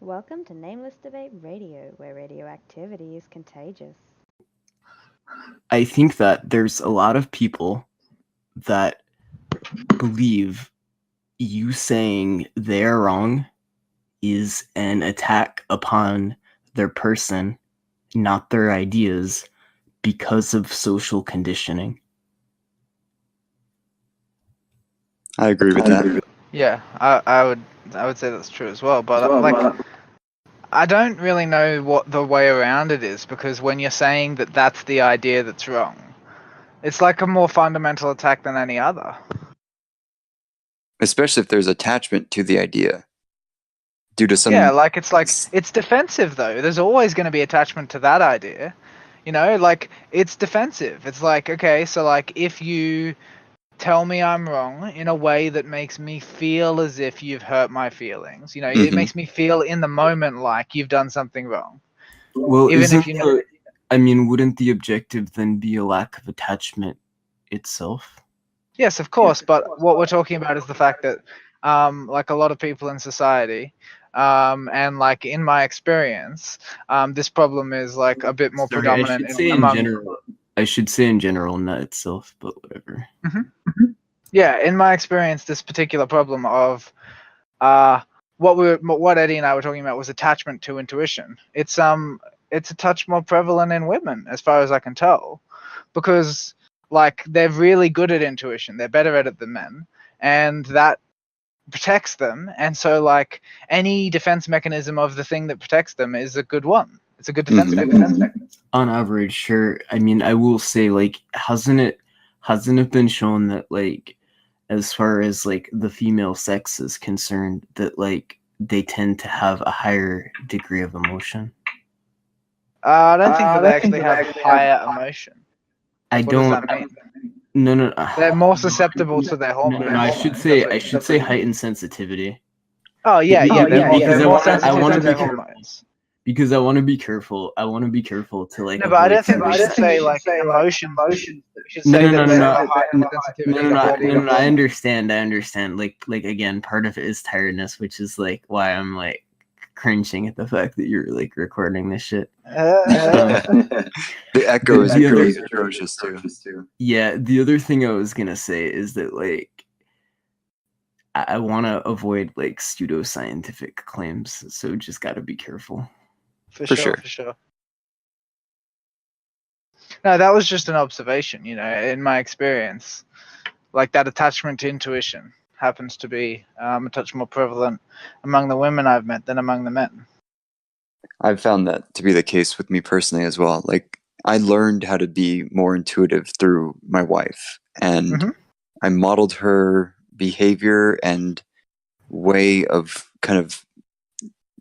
Welcome to Nameless Debate Radio, where radioactivity is contagious. I think that there's a lot of people that believe you saying they're wrong is an attack upon their person, not their ideas, because of social conditioning. I agree with that. Yeah, I would say that's true as well. But I don't really know what the way around it is, because when you're saying that that's the idea that's wrong, it's like a more fundamental attack than any other. Especially if there's attachment to the idea due to some. Yeah, it's defensive though. There's always going to be attachment to that idea. You know, like it's defensive. It's like, okay, so like if you tell me I'm wrong in a way that makes me feel as if you've hurt my feelings. You know, it makes me feel in the moment like you've done something wrong. Well, even if you know. Wouldn't the objective then be a lack of attachment itself? Yes, of course, but what we're talking about is the fact that, like a lot of people in society, and like in my experience, this problem is like a bit more predominant general. I should say in general, not itself, but whatever. Yeah, in my experience, this particular problem of what Eddie and I were talking about was attachment to intuition. It's a touch more prevalent in women, as far as I can tell, because like they're really good at intuition. They're better at it than men, and that protects them. And so like any defense mechanism of the thing that protects them is a good one. It's a good defense mechanism. On average, sure. I mean, I will say, like, hasn't it been shown that, like, as far as like the female sex is concerned, that like they tend to have a higher degree of emotion? I don't think that they actually have higher emotion. What does that mean? No. They're more susceptible to their hormones. No, I should say heightened sensitivity. Oh yeah. They're more sensitive to their hormones. Because I want to be careful. I want to be careful to like. No, but I don't think we should say like emotion. No. I understand. Like again, part of it is tiredness, which is like why I'm like cringing at the fact that you're like recording this shit. The echo is atrocious too. Yeah, the other thing I was gonna say is that like I want to avoid like pseudoscientific claims, so just got to be careful. For sure. No, that was just an observation. You know, in my experience, like that attachment to intuition happens to be a touch more prevalent among the women I've met than among the men. I've found that to be the case with me personally as well. Like I learned how to be more intuitive through my wife, and I modeled her behavior and way of kind of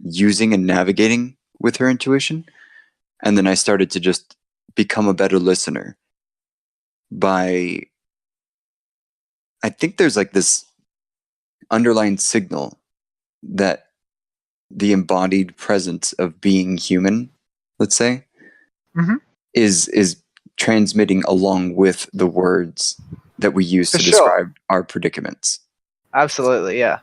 using and navigating with her intuition. And then I started to just become a better listener I think there's like this underlying signal that the embodied presence of being human, let's say, is transmitting along with the words that we use to describe our predicaments. Absolutely, yeah.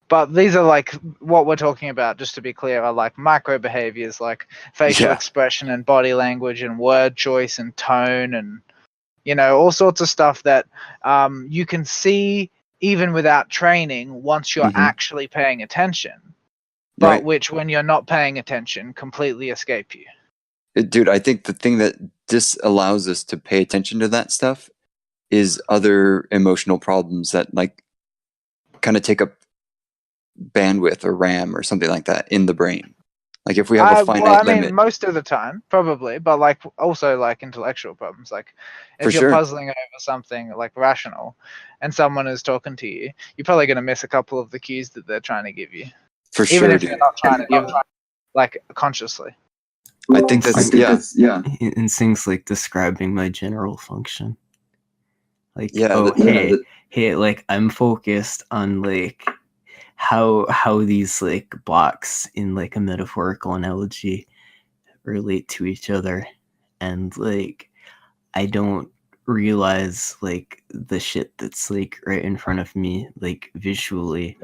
But these are like what we're talking about, just to be clear, are like micro behaviors like facial expression and body language and word choice and tone and, you know, all sorts of stuff that you can see even without training once you're actually paying attention, but which when you're not paying attention completely escape you. Dude, I think the thing that disallows us to pay attention to that stuff is other emotional problems that like kind of take up bandwidth or RAM or something like that in the brain. Like if we have a finite limit. Most of the time, probably, but like also like intellectual problems. Like if you're puzzling over something like rational and someone is talking to you, you're probably going to miss a couple of the cues that they're trying to give you. For sure. Even if you're not trying to give them, like consciously. I think that's in things like describing my general function. Like, hey, like I'm focused on like how these like blocks in like a metaphorical analogy relate to each other, and like I don't realize like the shit that's like right in front of me like visually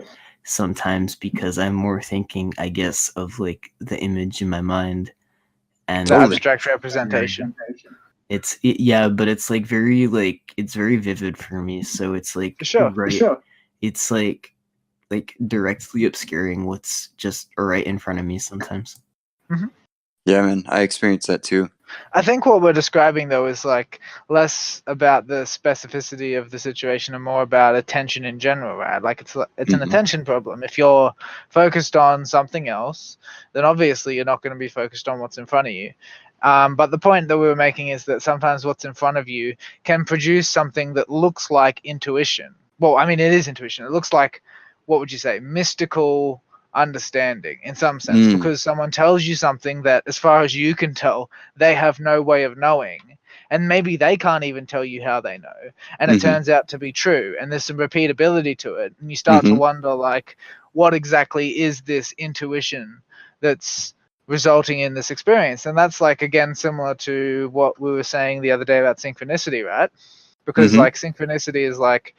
sometimes because I'm more thinking, I guess, of like the image in my mind, and The abstract representation. yeah, but it's like it's very vivid for me, so it's like it's like directly obscuring what's just right in front of me sometimes. Mm-hmm. Yeah, man, I experienced that too. I think what we're describing though is like less about the specificity of the situation and more about attention in general, right? Like it's an attention problem. If you're focused on something else, then obviously you're not going to be focused on what's in front of you. But the point that we were making is that sometimes what's in front of you can produce something that looks like intuition. Well, I mean, it is intuition. It looks like, what would you say, mystical understanding in some sense, because someone tells you something that, as far as you can tell, they have no way of knowing, and maybe they can't even tell you how they know, and it turns out to be true, and there's some repeatability to it, and you start to wonder, like, what exactly is this intuition that's resulting in this experience? And that's, like, again, similar to what we were saying the other day about synchronicity, right? Because like synchronicity is like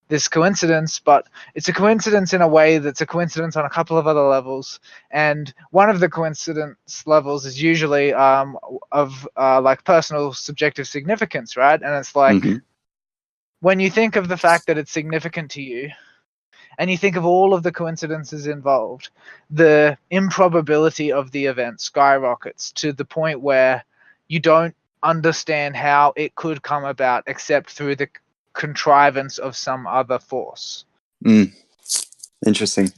this coincidence, but it's a coincidence in a way that's a coincidence on a couple of other levels. And one of the coincidence levels is usually of like personal subjective significance, right? And it's like when you think of the fact that it's significant to you, and you think of all of the coincidences involved, the improbability of the event skyrockets to the point where you don't understand how it could come about except through the contrivance of some other force. Interesting.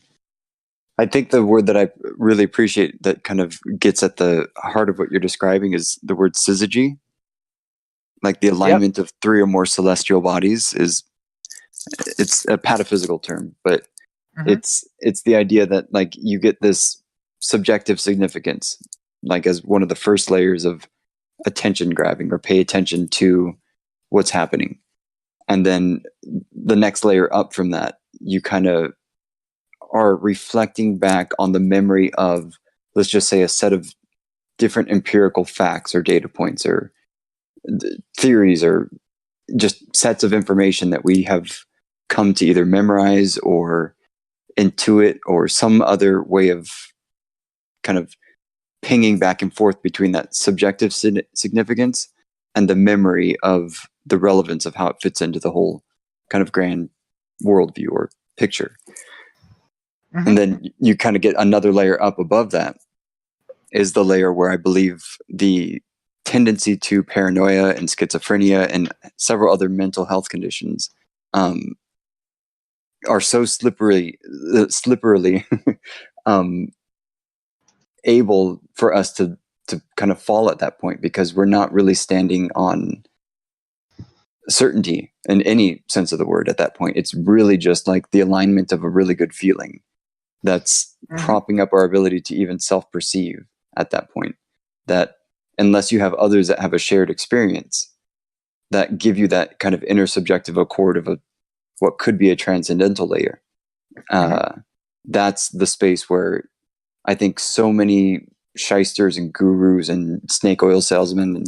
I think the word that I really appreciate that kind of gets at the heart of what you're describing is the word syzygy. Like the alignment of three or more celestial bodies it's a pataphysical term, but it's the idea that like you get this subjective significance, like as one of the first layers of attention grabbing or pay attention to what's happening. And then the next layer up from that, you kind of are reflecting back on the memory of, let's just say, a set of different empirical facts or data points or theories or just sets of information that we have come to either memorize or intuit or some other way of kind of pinging back and forth between that subjective significance and the memory of the relevance of how it fits into the whole kind of grand worldview or picture. And then you kind of get another layer up above that is the layer where I believe the tendency to paranoia and schizophrenia and several other mental health conditions are so slipperily able for us to kind of fall at that point, because we're not really standing on certainty in any sense of the word at that point. It's really just like the alignment of a really good feeling that's propping up our ability to even self-perceive at that point. That unless you have others that have a shared experience that give you that kind of intersubjective accord of what could be a transcendental layer, that's the space where I think so many shysters and gurus and snake oil salesmen and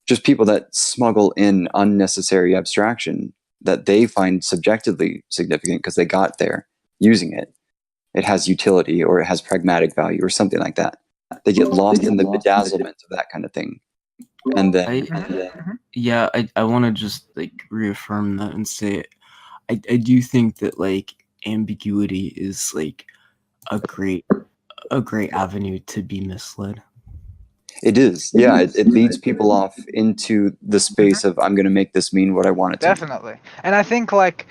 just people that smuggle in unnecessary abstraction that they find subjectively significant because they got there using it. It has utility or it has pragmatic value or something like that. They get lost in the bedazzlement of that kind of thing. And then, I want to just like reaffirm that and say, I do think that like ambiguity is like a great avenue to be misled. It is. Yeah, it leads people off into the space of, I'm going to make this mean what I want it to. Definitely. And I think like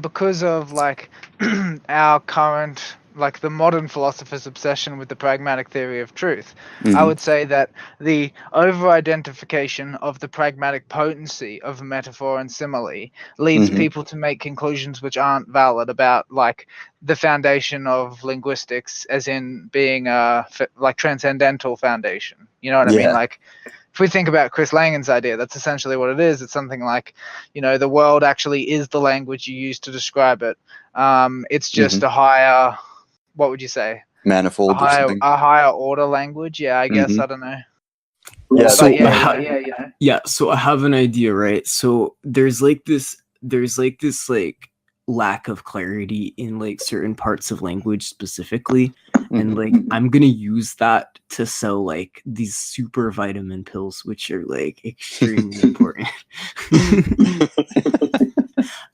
because of like our current, like the modern philosopher's obsession with the pragmatic theory of truth, I would say that the over-identification of the pragmatic potency of metaphor and simile leads people to make conclusions which aren't valid about like the foundation of linguistics, as in being a like transcendental foundation. You know what I mean? Like, if we think about Chris Langan's idea, that's essentially what it is. It's something like, you know, the world actually is the language you use to describe it. It's just a higher, what would you say? Manifold or something? A higher order language. Yeah, I guess. I don't know. Yeah. So so I have an idea, right? So there's like this like lack of clarity in like certain parts of language specifically, and like I'm gonna use that to sell like these super vitamin pills, which are like extremely important.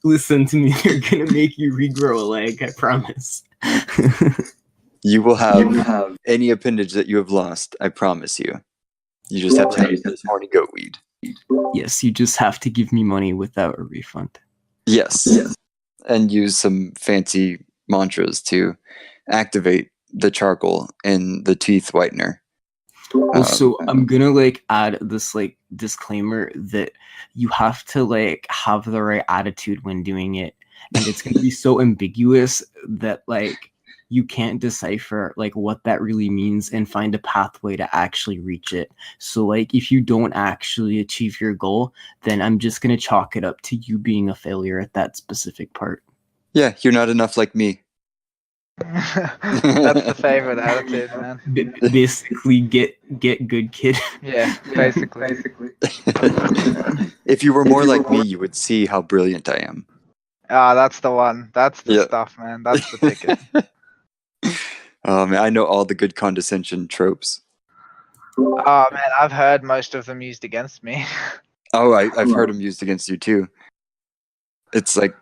Listen to me, they're gonna make you regrow a leg, I promise. You will have any appendage that you have lost, I promise you. You just have to use this horny goat weed. Yes, you just have to give me money without a refund. Yes. And use some fancy mantras to activate the charcoal in the teeth whitener. Also, I'm gonna like add this like disclaimer that you have to like have the right attitude when doing it, and it's gonna be so ambiguous that like you can't decipher like what that really means and find a pathway to actually reach it. So like if you don't actually achieve your goal, then I'm just gonna chalk it up to you being a failure at that specific part. Yeah, you're not enough like me. That's the favorite attitude, man. Basically, get good, kid. Yeah, basically. If you were more like me, you would see how brilliant I am. Ah, that's the one. That's the stuff, man. That's the ticket. Oh man, I know all the good condescension tropes. Oh man, I've heard most of them used against me. Oh, I've heard them used against you too. It's like,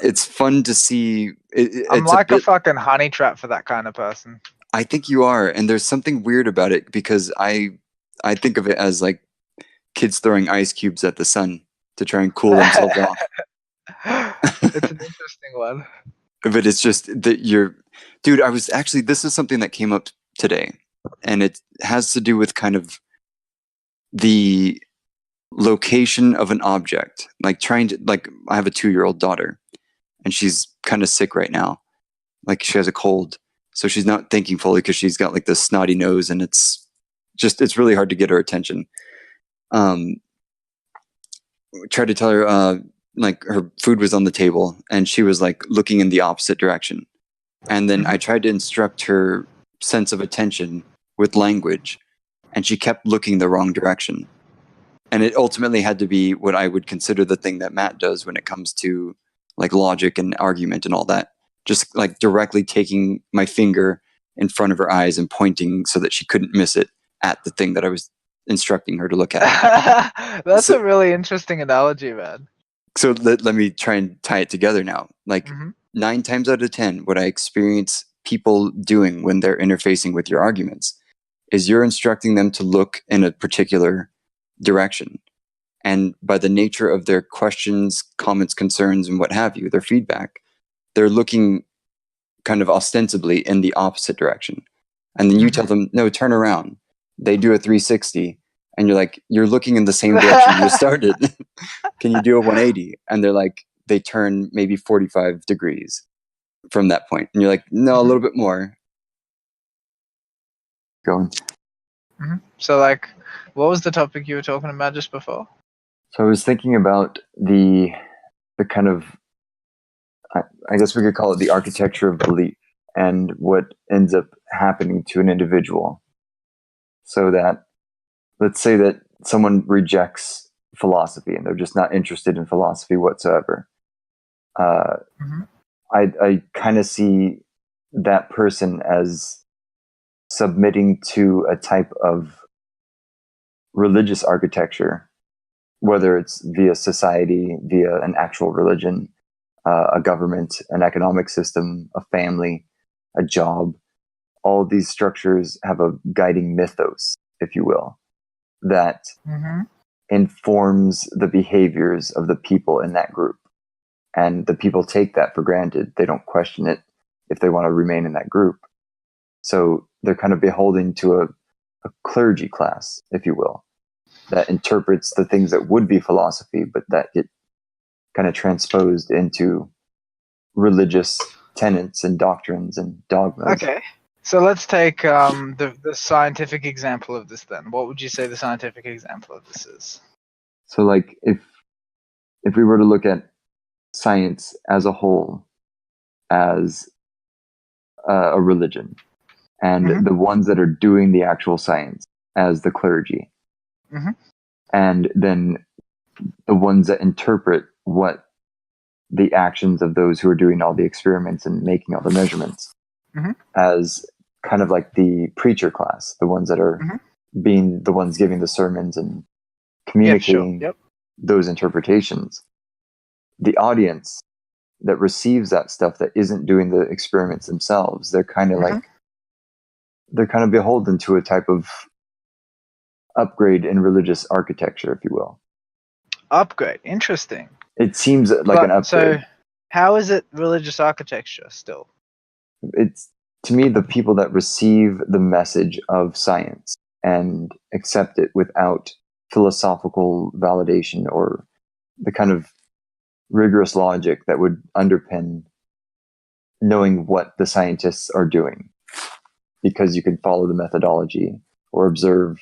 it's fun to see. I'm like a fucking honey trap for that kind of person. I think you are, and there's something weird about it because I think of it as like kids throwing ice cubes at the sun to try and cool themselves off. It's an interesting one. But it's just that dude, this is something that came up today, and it has to do with kind of the location of an object. Like I have a 2-year-old daughter, and she's kind of sick right now. Like she has a cold, so she's not thinking fully because she's got like this snotty nose, and it's really hard to get her attention. Tried to tell her, like her food was on the table and she was like looking in the opposite direction. And then I tried to instruct her sense of attention with language, and she kept looking the wrong direction. And it ultimately had to be what I would consider the thing that Matt does when it comes to like logic and argument and all that. Just like directly taking my finger in front of her eyes and pointing so that she couldn't miss it at the thing that I was instructing her to look at. That's a really interesting analogy, man. So let me try and tie it together now. Like 9 times out of 10, what I experience people doing when they're interfacing with your arguments is you're instructing them to look in a particular direction. And by the nature of their questions, comments, concerns, and what have you, their feedback, they're looking kind of ostensibly in the opposite direction. And then you tell them, no, turn around. They do a 360. And you're like, you're looking in the same direction you started. Can you do a 180? And they're like, they turn maybe 45 degrees from that point. And you're like, no, a little bit more. Going. So like, what was the topic you were talking about just before? So I was thinking about the kind of, I guess we could call it the architecture of belief and what ends up happening to an individual. So that, let's say that someone rejects philosophy and they're just not interested in philosophy whatsoever. I kind of see that person as submitting to a type of religious architecture, whether it's via society, via an actual religion, a government, an economic system, a family, a job. All of these structures have a guiding mythos, if you will, that informs the behaviors of the people in that group. And the people take that for granted. They don't question it if they want to remain in that group. So they're kind of beholden to a clergy class, if you will, that interprets the things that would be philosophy, but that get kind of transposed into religious tenets and doctrines and dogmas. Okay. So let's take the scientific example of this then. What would you say the scientific example of this is? So like if we were to look at science as a whole as a religion, and the ones that are doing the actual science as the clergy, and then the ones that interpret what the actions of those who are doing all the experiments and making all the measurements as kind of like the preacher class, the ones that are being the ones giving the sermons and communicating those interpretations. The audience that receives that stuff that isn't doing the experiments themselves, they're kind of like, they're kind of beholden to a type of upgrade in religious architecture, if you will. Upgrade, interesting. It seems like an upgrade. So, how is it religious architecture still? It's, to me, the people that receive the message of science and accept it without philosophical validation or the kind of rigorous logic that would underpin knowing what the scientists are doing, because you can follow the methodology or observe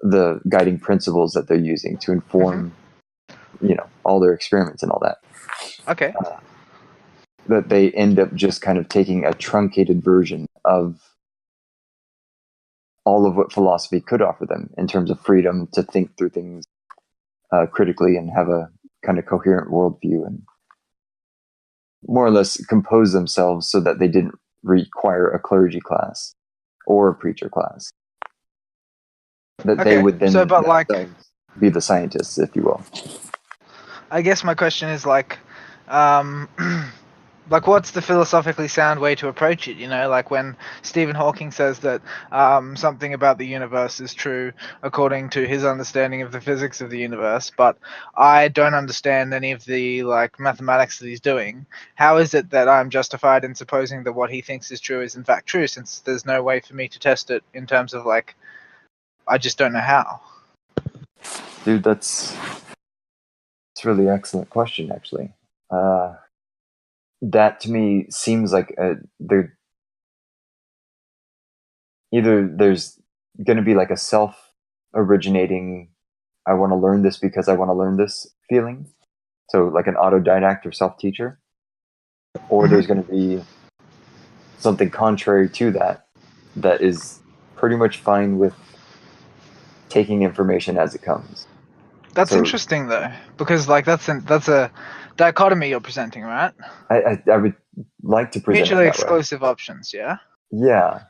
the guiding principles that they're using to inform, you know, all their experiments and all that. Okay. That they end up just kind of taking a truncated version of all of what philosophy could offer them in terms of freedom to think through things critically and have a kind of coherent worldview, and more or less compose themselves so that they didn't require a clergy class or a preacher class. That they would then be the scientists, if you will. I guess my question is like what's the philosophically sound way to approach it? You know, like when Stephen Hawking says that something about the universe is true according to his understanding of the physics of the universe, but I don't understand any of the like mathematics that he's doing. How is it that I'm justified in supposing that what he thinks is true is in fact true, since there's no way for me to test it in terms of like, I just don't know how? Dude, that's a really excellent question, actually. That to me seems like there's going to be like a self-originating, I want to learn this because I want to learn this feeling. So like an autodidact or self-teacher. Or there's going to be something contrary to that is pretty much fine with taking information as it comes. That's interesting though, because like that's a dichotomy you're presenting, right? I would like to present mutually it that exclusive way. Options, yeah. Yeah,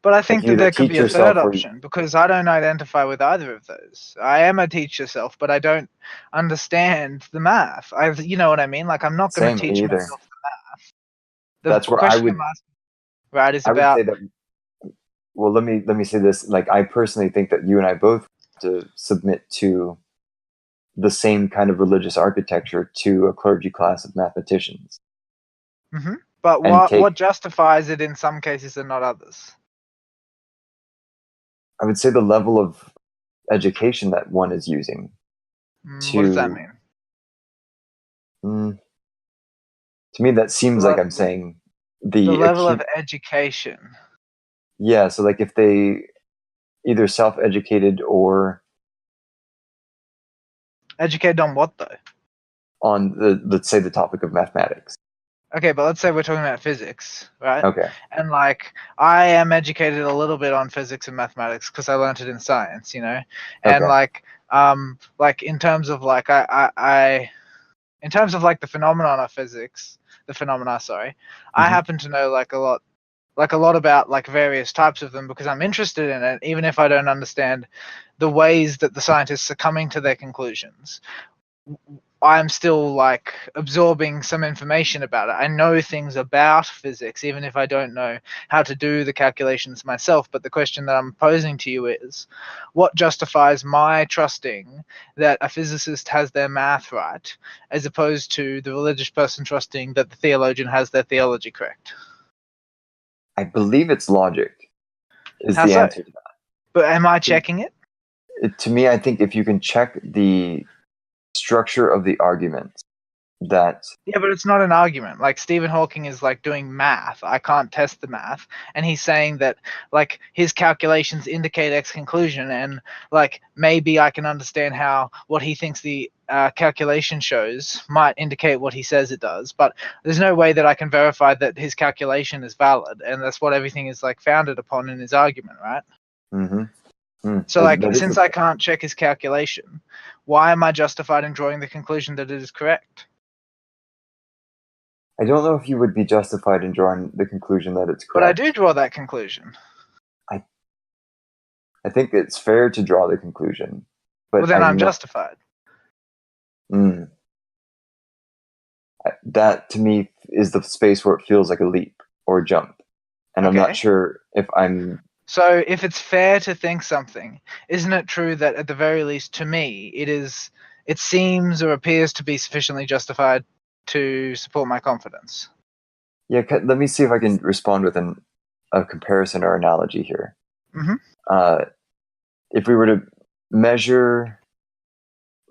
but I think that there could be a third option, because I don't identify with either of those. I am a teacher self, but I don't understand the math. You know what I mean? Like I'm not going to teach myself the math. That's where I would. I'm asking, right, is about. Would say that. Well, let me say this. Like I personally think that you and I both have to submit to the same kind of religious architecture to a clergy class of mathematicians. But what justifies it in some cases and not others? I would say the level of education that one is using. What does that mean? To me, that seems like I'm saying the level of education. Yeah, so like if they either self-educated or educated on what though? On let's say the topic of mathematics. Okay, but let's say we're talking about physics, right? Okay. And like I am educated a little bit on physics and mathematics because I learned it in science, you know. And like in terms of like in terms of like the phenomenon of physics, I happen to know like a lot about like various types of them because I'm interested in it, even if I don't understand the ways that the scientists are coming to their conclusions. I'm still like absorbing some information about it. I know things about physics, even if I don't know how to do the calculations myself. But the question that I'm posing to you is, what justifies my trusting that a physicist has their math right, as opposed to the religious person trusting that the theologian has their theology correct? I believe it's logic is the answer to that. But am I checking it? To me, I think if you can check the structure of the argument, that but it's not an argument. Like Stephen Hawking is like doing math. I can't test the math, and he's saying that like his calculations indicate X conclusion, and like maybe I can understand how what he thinks the calculation shows might indicate what he says it does, but there's no way that I can verify that his calculation is valid, and that's what everything is like founded upon in his argument, right? So like since I can't check his calculation, why am I justified in drawing the conclusion that it is correct? I don't know if you would be justified in drawing the conclusion that it's correct. But I do draw that conclusion. I think it's fair to draw the conclusion. But well, then I'm justified. That, to me, is the space where it feels like a leap or a jump. And I'm not sure if I'm... So if it's fair to think something, isn't it true that at the very least, to me, it seems or appears to be sufficiently justified to support my confidence? Yeah, let me see if I can respond with a comparison or analogy here. If we were to measure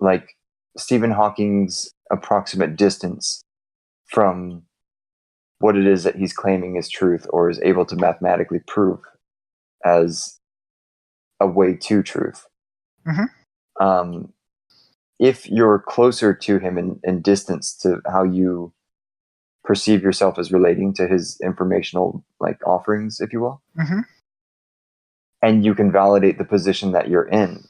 like Stephen Hawking's approximate distance from what it is that he's claiming is truth or is able to mathematically prove as a way to truth. If you're closer to him in distance to how you perceive yourself as relating to his informational like offerings, if you will, and you can validate the position that you're in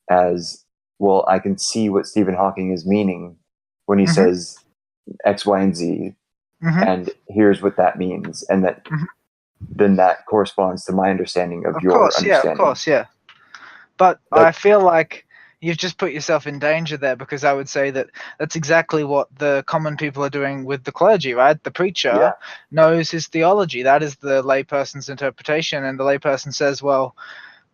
as, well, I can see what Stephen Hawking is meaning when he says X, Y, and Z, and here's what that means, and that then that corresponds to my understanding of your understanding. Yeah, of course, yeah. But I feel like you've just put yourself in danger there, because I would say that that's exactly what the common people are doing with the clergy, right? The preacher knows his theology. That is the layperson's interpretation, and the layperson says, well,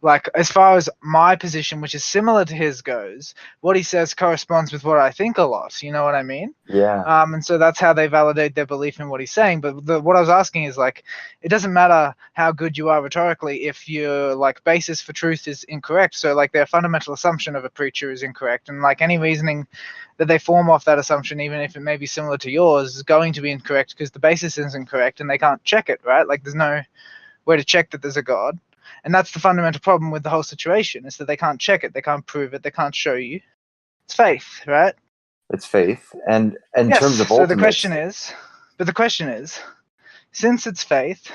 like, as far as my position, which is similar to his, goes, what he says corresponds with what I think a lot. You know what I mean? Yeah. And so that's how they validate their belief in what he's saying. But what I was asking is, like, it doesn't matter how good you are rhetorically if your, like, basis for truth is incorrect. So, like, their fundamental assumption of a preacher is incorrect. And, like, any reasoning that they form off that assumption, even if it may be similar to yours, is going to be incorrect because the basis is incorrect and they can't check it, right? Like, there's no way to check that there's a God. And that's the fundamental problem with the whole situation, is that they can't check it, they can't prove it, they can't show you. It's faith, right? It's faith. And in terms of ultimate... So the question is, since it's faith,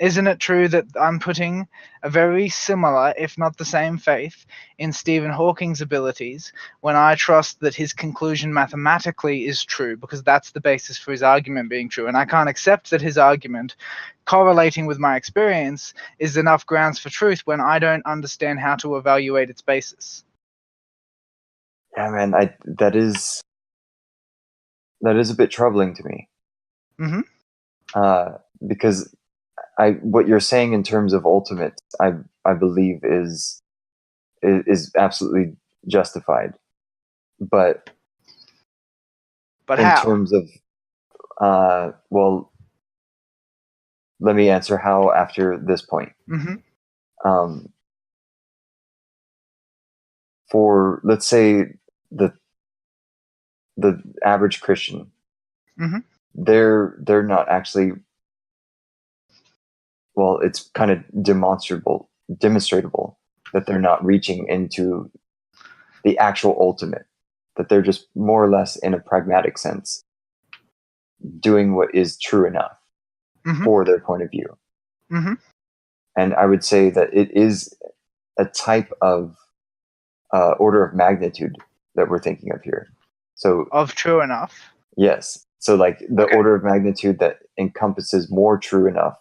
isn't it true that I'm putting a very similar, if not the same, faith in Stephen Hawking's abilities when I trust that his conclusion mathematically is true, because that's the basis for his argument being true, and I can't accept that his argument correlating with my experience is enough grounds for truth when I don't understand how to evaluate its basis? Yeah, man, that is a bit troubling to me. Because what you're saying in terms of ultimate, I believe is absolutely justified. But in how? terms of well, let me answer how after this point. For, let's say, the average Christian, they're not actually, well, it's kind of demonstrable that they're not reaching into the actual ultimate, that they're just more or less, in a pragmatic sense, doing what is true enough for their point of view. And I would say that it is a type of order of magnitude that we're thinking of here. So of true enough? Yes. So, like, the order of magnitude that encompasses more true enough.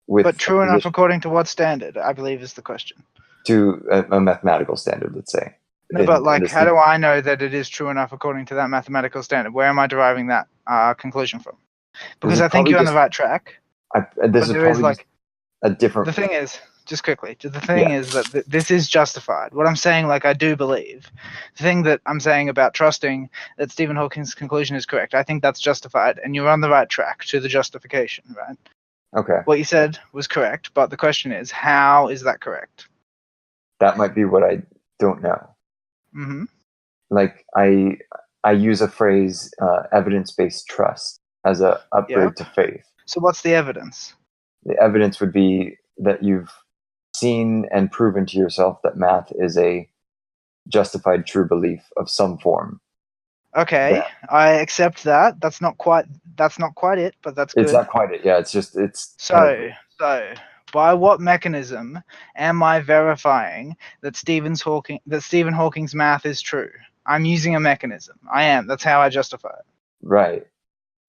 But true enough according to what standard, I believe, is the question. To a mathematical standard, let's say. No, but, like, how do I know that it is true enough according to that mathematical standard? Where am I deriving that conclusion from? Because I think you're on the right track. This is probably like a different... The thing is, just quickly, the thing is that this is justified. What I'm saying, like, I do believe. The thing that I'm saying about trusting that Stephen Hawking's conclusion is correct, I think that's justified, and you're on the right track to the justification, right? Okay. What you said was correct, but the question is, how is that correct? That might be what I don't know. Like, I use a phrase, evidence-based trust, as a upgrade to faith. So what's the evidence? The evidence would be that you've seen and proven to yourself that math is a justified true belief of some form. Okay, I accept that. That's not quite it, but that's good. It's not quite it. Yeah, it's so by what mechanism am I verifying that Stephen Hawking's math is true? I'm using a mechanism. I am. That's how I justify it. Right.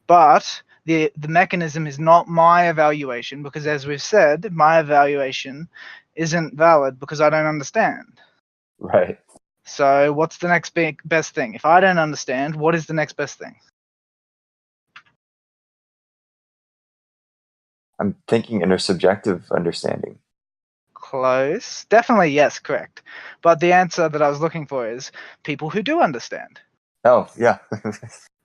But the mechanism is not my evaluation, because as we've said, my evaluation isn't valid because I don't understand. Right. So what's the next best thing? If I don't understand, what is the next best thing? I'm thinking intersubjective understanding. Close. Definitely yes, correct. But the answer that I was looking for is people who do understand. Oh, yeah.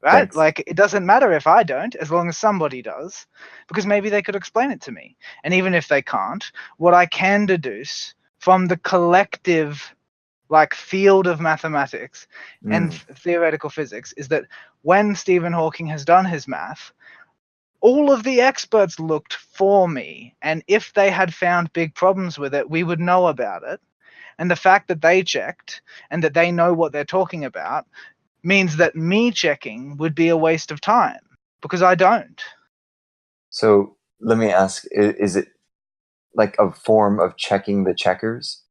Right? Thanks. Like, it doesn't matter if I don't, as long as somebody does, because maybe they could explain it to me. And even if they can't, what I can deduce from the collective, like, field of mathematics and theoretical physics is that when Stephen Hawking has done his math, all of the experts looked for me, and if they had found big problems with it, we would know about it. And the fact that they checked and that they know what they're talking about means that me checking would be a waste of time, because I don't. So let me ask, is it like a form of checking the checkers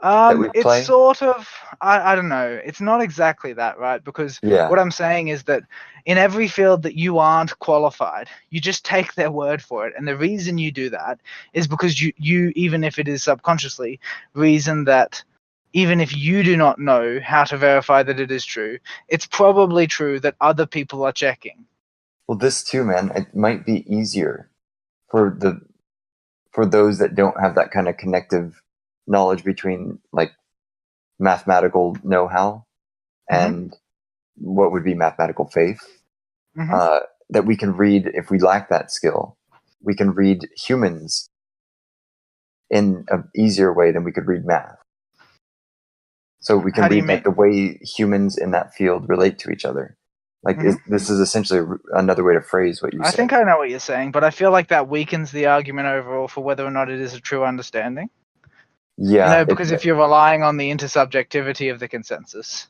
that we It's play? sort of, I don't know. It's not exactly that, right? Because Yeah. what I'm saying is that in every field that you aren't qualified, you just take their word for it. And the reason you do that is because you even if it is subconsciously, reason that even if you do not know how to verify that it is true, it's probably true that other people are checking. Well, this too, man, it might be easier for those that don't have that kind of connective knowledge between like mathematical know-how and what would be mathematical faith. That we can read, if we lack that skill, we can read humans in an easier way than we could read math. So we can read like the way humans in that field relate to each other. Like this is essentially another way to phrase what you said. I think I know what you're saying, but I feel like that weakens the argument overall for whether or not it is a true understanding. Yeah. You know, because if you're relying on the intersubjectivity of the consensus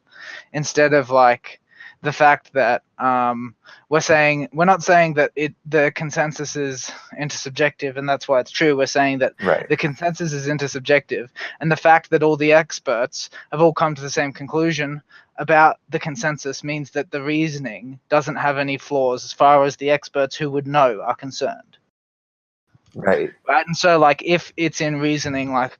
instead of like the fact that we're not saying that the consensus is intersubjective and that's why it's true. We're saying that the consensus is intersubjective, and the fact that all the experts have all come to the same conclusion about the consensus means that the reasoning doesn't have any flaws as far as the experts who would know are concerned. Right. And so like if it's in reasoning like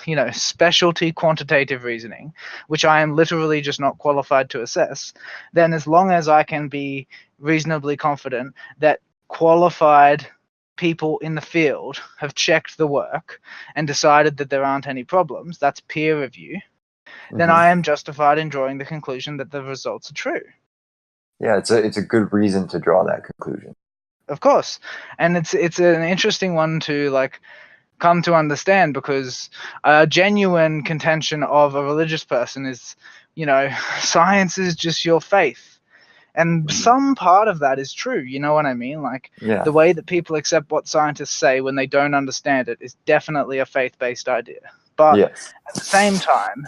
you know, specialty quantitative reasoning, which I am literally just not qualified to assess, then as long as I can be reasonably confident that qualified people in the field have checked the work and decided that there aren't any problems, that's peer review, then I am justified in drawing the conclusion that the results are true. Yeah, it's a good reason to draw that conclusion. Of course. And it's an interesting one to like come to understand, because a genuine contention of a religious person is, you know, science is just your faith. And some part of that is true, you know what I mean? Like the way that people accept what scientists say when they don't understand it is definitely a faith-based idea. But at the same time,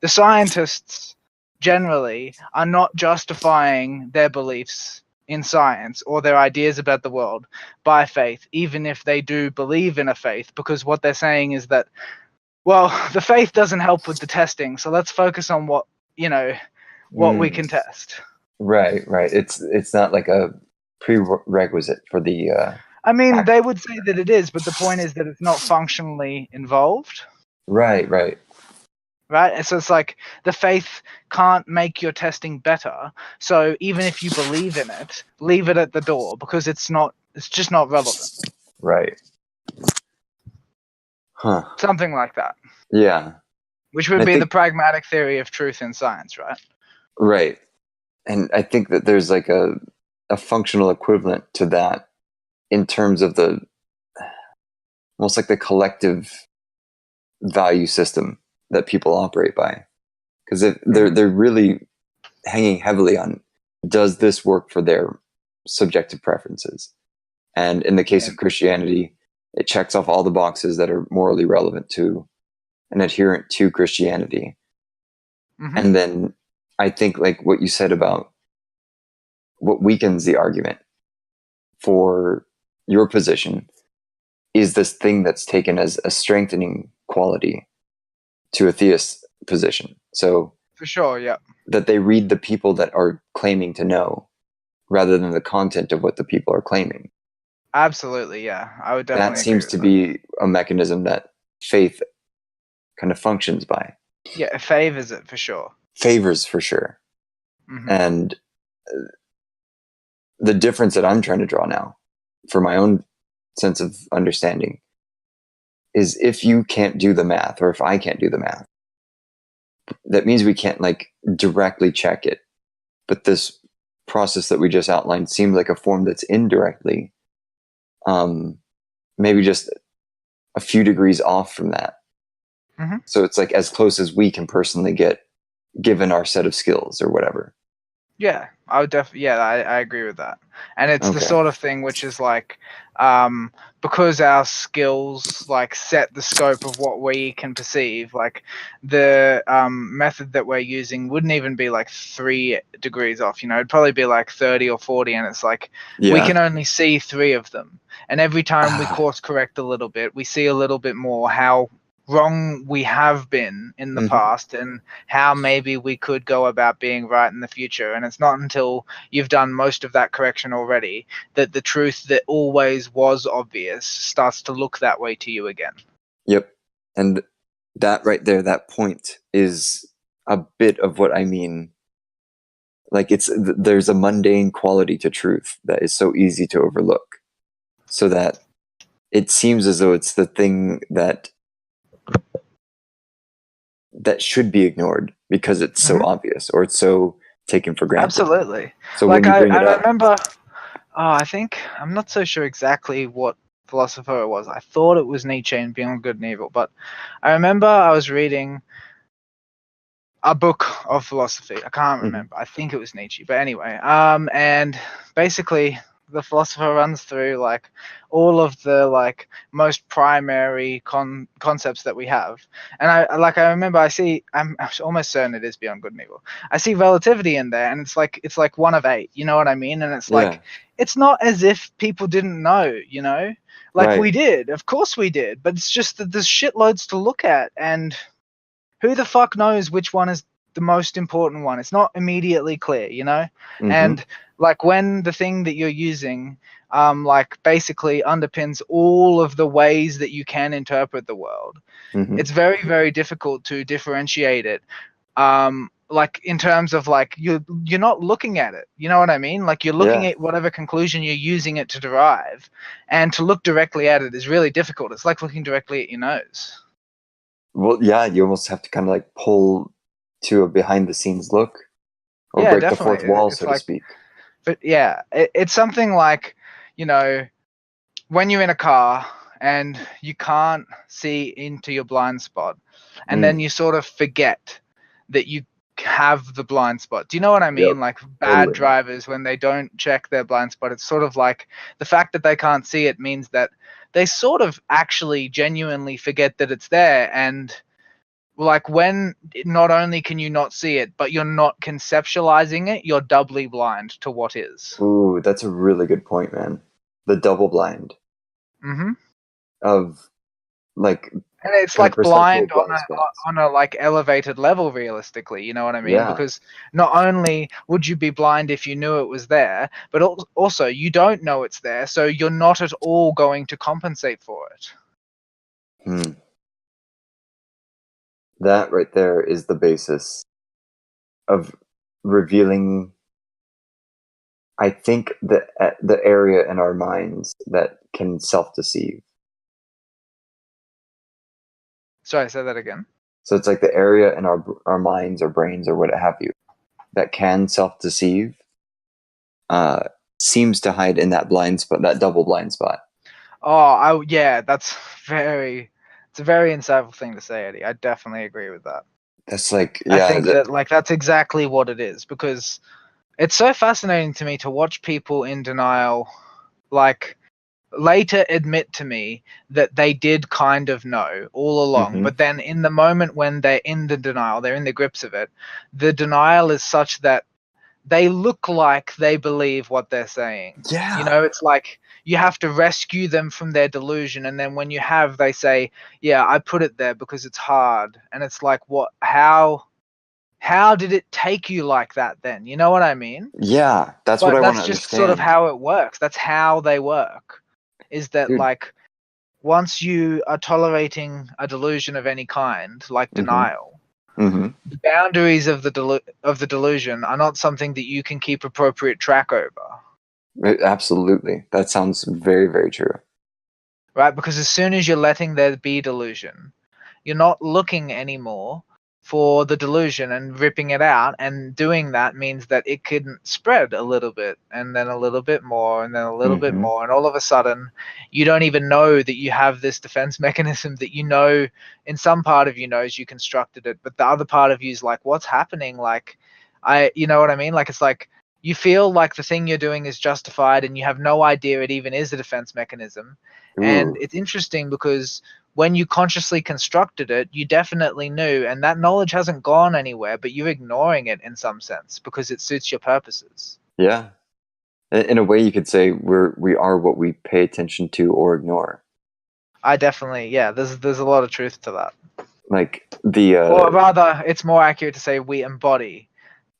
the scientists generally are not justifying their beliefs in science or their ideas about the world by faith, even if they do believe in a faith, because what they're saying is that, well, the faith doesn't help with the testing, so let's focus on what, you know, what we can test. Right. It's not like a prerequisite for the I mean, they would say that it is, but the point is that it's not functionally involved. Right. Right? So it's like the faith can't make your testing better. So even if you believe in it, leave it at the door, because it's just not relevant. Right. Huh. Something like that. Yeah. Which would be the pragmatic theory of truth in science, right? Right. And I think that there's like a functional equivalent to that in terms of the almost like the collective value system that people operate by, because they're really hanging heavily on, does this work for their subjective preferences? And in the case of Christianity, it checks off all the boxes that are morally relevant to an adherent to Christianity. And then I think like what you said about what weakens the argument for your position is this thing that's taken as a strengthening quality to a theist position. So For sure, yeah. that they read the people that are claiming to know rather than the content of what the people are claiming. Absolutely, yeah. I would definitely That agree seems with to that. be a mechanism that faith kind of functions by. Yeah, it favors it for sure. Favors for sure. Mm-hmm. And the difference that I'm trying to draw now for my own sense of understanding is if you can't do the math, or if I can't do the math, that means we can't like directly check it. But this process that we just outlined seems like a form that's indirectly maybe just a few degrees off from that. Mm-hmm. So it's like as close as we can personally get given our set of skills or whatever. Yeah, I would definitely. Yeah, I agree with that. And it's the Okay. sort of thing which is like, because our skills like set the scope of what we can perceive. Like the method that we're using wouldn't even be like 3 degrees off. You know, it'd probably be like 30 or 40, and it's like we can only see 3 of them. And every time we course correct a little bit, we see a little bit more how wrong we have been in the past and how maybe we could go about being right in the future. And it's not until you've done most of that correction already that the truth that always was obvious starts to look that way to you again. Yep. And that right there, that point is a bit of what I mean. Like there's a mundane quality to truth that is so easy to overlook, so that it seems as though it's the thing that should be ignored because it's so obvious, or it's so taken for granted. Absolutely. So like when you bring it up, remember, I think, I'm not so sure exactly what philosopher it was. I thought it was Nietzsche in Beyond Good and Evil, but I remember I was reading a book of philosophy. I can't remember. I think it was Nietzsche, but anyway. And basically, the philosopher runs through like all of the like most primary concepts that we have, and I remember I'm almost certain it is Beyond Good and Evil. I see relativity in there, and it's like 1 of 8. You know what I mean? And it's like it's not as if people didn't know. You know, like we did. Of course we did, but it's just that there's shitloads to look at, and who the fuck knows which one is the most important one? It's not immediately clear, you know? And like when the thing that you're using like basically underpins all of the ways that you can interpret the world, it's very, very difficult to differentiate it. Like in terms of like you're not looking at it, you know what I mean? Like you're looking at whatever conclusion you're using it to derive, and to look directly at it is really difficult. It's like looking directly at your nose. Well, yeah, you almost have to kind of like pull to a behind the scenes look, or break definitely. the fourth wall, It's so like, to speak. but yeah, it's something like, you know, when you're in a car and you can't see into your blind spot, and then you sort of forget that you have the blind spot. Do you know what I mean? Like bad drivers, when they don't check their blind spot, it's sort of like the fact that they can't see it means that they sort of actually genuinely forget that it's there. And like when not only can you not see it, but you're not conceptualizing it, you're doubly blind to what is. Ooh, that's a really good point, man. The double blind of like, and it's like blind on a like elevated level, realistically, you know what I mean? Because not only would you be blind if you knew it was there, but also you don't know it's there, so you're not at all going to compensate for it. That right there is the basis of revealing, I think, the area in our minds that can self-deceive. Sorry, say that again. So it's like the area in our minds or brains or what have you that can self-deceive seems to hide in that blind spot, that double blind spot. That's it's a very insightful thing to say, Eddie. I definitely agree with that. That's like, I think that like that's exactly what it is, because it's so fascinating to me to watch people in denial like later admit to me that they did kind of know all along, but then in the moment when they're in the denial, they're in the grips of it, the denial is such that they look like they believe what they're saying. Yeah. You know, it's like you have to rescue them from their delusion, and then when you have, they say, yeah, I put it there because it's hard. And it's like, what, how how did it take you like that then? You know what I mean? Yeah, that's what But I want to that's just sort of understand. how it works. That's how they work. Is that Dude. like once you are tolerating a delusion of any kind, like denial, the boundaries of the delusion are not something that you can keep appropriate track over. Absolutely. That sounds very, very true. Right? Because as soon as you're letting there be delusion, you're not looking anymore for the delusion and ripping it out, and doing that means that it can spread a little bit and then a little bit more and then a little bit more, and all of a sudden you don't even know that you have this defense mechanism that you know in some part of you knows you constructed it, but the other part of you is like, what's happening? Like, you know what I mean? Like, it's like you feel like the thing you're doing is justified and you have no idea it even is a defense mechanism. And it's interesting because when you consciously constructed it, you definitely knew, and that knowledge hasn't gone anywhere, but you're ignoring it in some sense because it suits your purposes. Yeah. In a way, you could say we are what we pay attention to or ignore. I definitely, yeah, there's a lot of truth to that. Like the or rather, it's more accurate to say we embody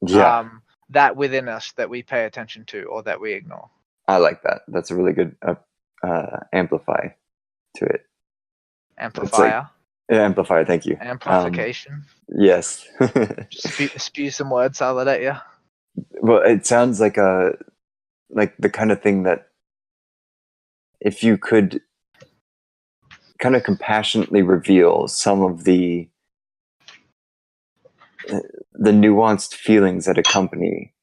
that within us that we pay attention to or that we ignore. I like that. That's a really good amplify to it. Amplifier. Amplifier, thank you. Amplification. Yes. spew some word salad at you. Well, it sounds like the kind of thing that if you could kind of compassionately reveal some of the nuanced feelings that accompany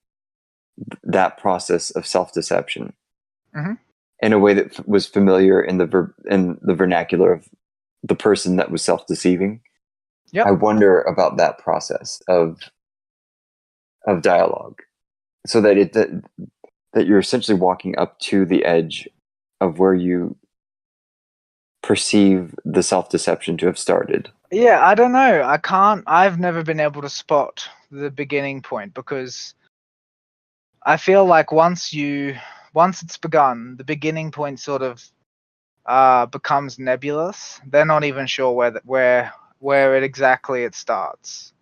that process of self-deception in a way that was familiar in the vernacular of the person that was self-deceiving. Yep. I wonder about that process of dialogue, so that that you're essentially walking up to the edge of where you perceive the self-deception to have started. Yeah, I don't know. I've never been able to spot the beginning point, because I feel like once it's begun, the beginning point sort of becomes nebulous. They're not even sure where it exactly it starts.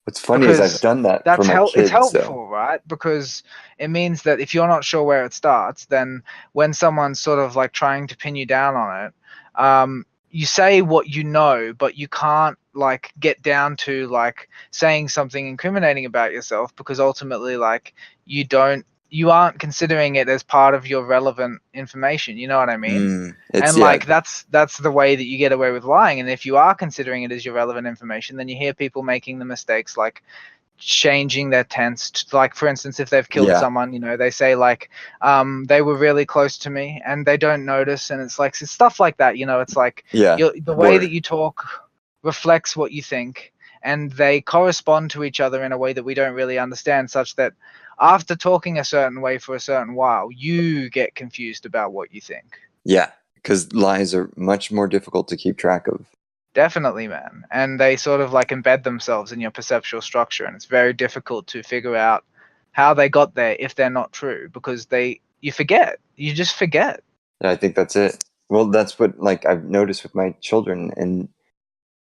What's funny is I've done that for my kids. It's helpful, right? Because it means that if you're not sure where it starts, then when someone's sort of like trying to pin you down on it, you say what you know, but you can't like get down to like saying something incriminating about yourself, because ultimately like you aren't considering it as part of your relevant information. You know what I mean? And like that's the way that you get away with lying. And if you are considering it as your relevant information, then you hear people making the mistakes like changing their tense to, like, for instance, if they've killed someone, you know, they say like they were really close to me and they don't notice, and it's like, it's stuff like that, you know. It's like the way that you talk reflects what you think, and they correspond to each other in a way that we don't really understand, such that after talking a certain way for a certain while, you get confused about what you think. Yeah, because lies are much more difficult to keep track of. Definitely, man. And they sort of like embed themselves in your perceptual structure, and it's very difficult to figure out how they got there if they're not true, because you just forget. Yeah, I think that's it. Well, that's what like I've noticed with my children, and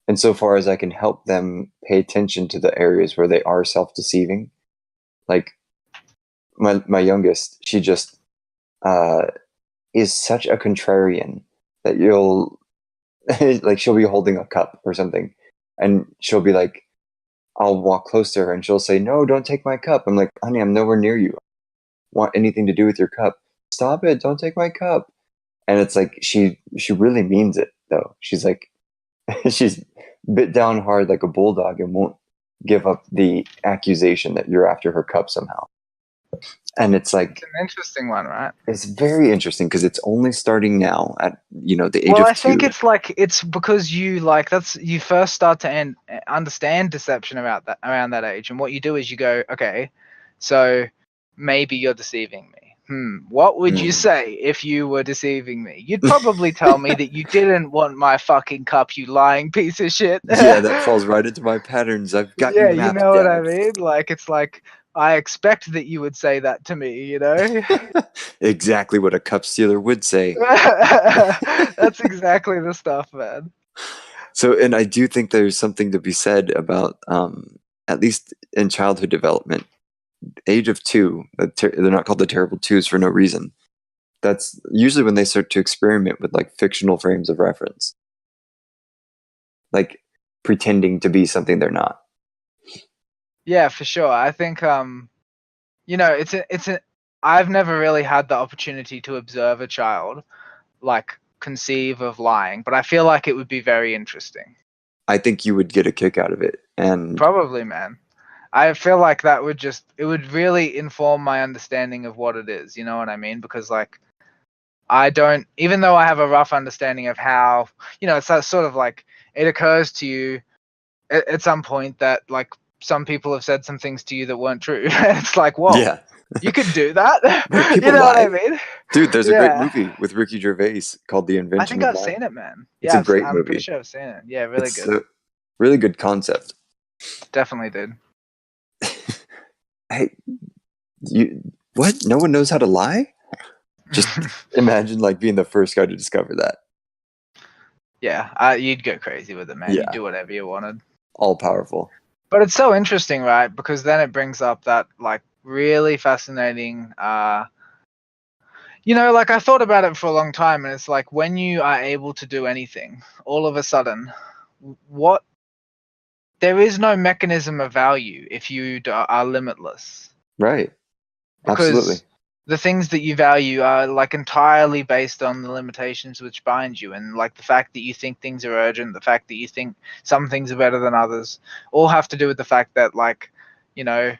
insofar as I can help them pay attention to the areas where they are self-deceiving. Like my youngest, she just is such a contrarian that you'll like, she'll be holding a cup or something, and she'll be like, I'll walk close to her and she'll say, "No, don't take my cup." I'm like, "Honey, I'm nowhere near you. Want anything to do with your cup? Stop it! Don't take my cup." And it's like she really means it though. She's like, she's bit down hard like a bulldog and won't give up the accusation that you're after her cup somehow. And it's like, it's an interesting one, right? It's very interesting because it's only starting now at the age of 2. Well, I think it's because you first start to understand deception around that age, and what you do is you go, okay, so maybe you're deceiving me. What would you say if you were deceiving me? You'd probably tell me that you didn't want my fucking cup, you lying piece of shit. Yeah, that falls right into my patterns. I've got you mapped know what I mean? Like, it's like, I expect that you would say that to me, you know? Exactly what a cup stealer would say. That's exactly the stuff, man. So, and I do think there's something to be said about at least in childhood development, age of 2, they're not called the terrible twos for no reason. That's usually when they start to experiment with like fictional frames of reference, like pretending to be something they're not. Yeah, for sure. I think I've never really had the opportunity to observe a child like conceive of lying, but I feel like it would be very interesting. I think you would get a kick out of it, and Probably, man. I feel like it would really inform my understanding of what it is, you know what I mean? Because like I don't, even though I have a rough understanding of how, it's that sort of like it occurs to you at some point that like some people have said some things to you that weren't true. It's like, whoa, yeah, you could do that? right, You people know what I lie. mean? Dude, there's a great Yeah. movie with Ricky Gervais called The I Invention think of I've Lying. seen it, man. It's a Yeah, great I'm pretty movie. sure I've seen it. Yeah, really It's good. a really good concept. Definitely did. Hey, what? No one knows how to lie? Just imagine like being the first guy to discover that. Yeah, you'd go crazy with it, man. Yeah. You'd do whatever you wanted. All powerful. But it's so interesting, right? Because then it brings up that like really fascinating like I thought about it for a long time, and it's like when you are able to do anything, all of a sudden, there is no mechanism of value if you are limitless. Right. Because Absolutely. the things that you value are like entirely based on the limitations which bind you, and like the fact that you think things are urgent, the fact that you think some things are better than others, all have to do with the fact that like, you're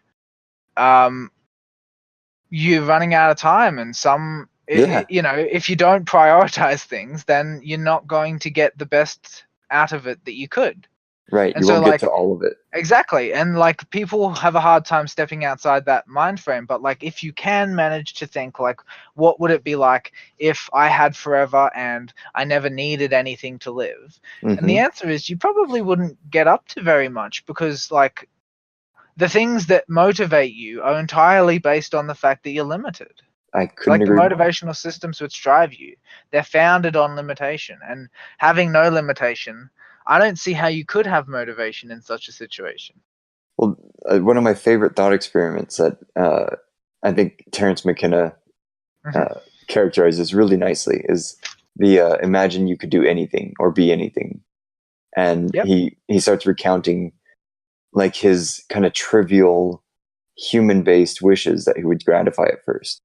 running out of time, and if you don't prioritize things, then you're not going to get the best out of it that you could. Right. And you so won't like get to all of it. exactly, and like people have a hard time stepping outside that mind frame, but like if you can manage to think like, what would it be like if I had forever and I never needed anything to live? And the answer is you probably wouldn't get up to very much, because like the things that motivate you are entirely based on the fact that you're limited. I couldn't Like the agree more. motivational systems which drive you, they're founded on limitation, and having no limitation, I don't see how you could have motivation in such a situation. Well, one of my favorite thought experiments that I think Terence McKenna characterizes really nicely is the imagine you could do anything or be anything. And Yep. he starts recounting like his kind of trivial human-based wishes that he would gratify at first.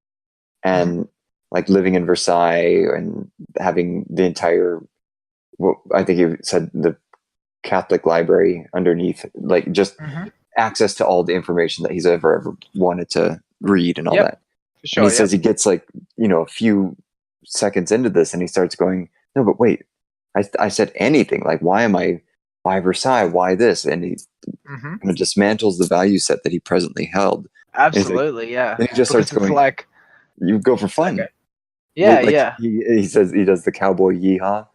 And like living in Versailles and having the entire, I think he said the Catholic library underneath, like just access to all the information that he's ever wanted to read and all that. For sure, and he says he gets like, a few seconds into this and he starts going, no, but wait, I said anything. Like, why Versailles? Why this? And he kind of dismantles the value set that he presently held. Absolutely, like, yeah. And he just starts going, like, you go for fun. Okay. Yeah, like, yeah. He says he does the cowboy yeehaw,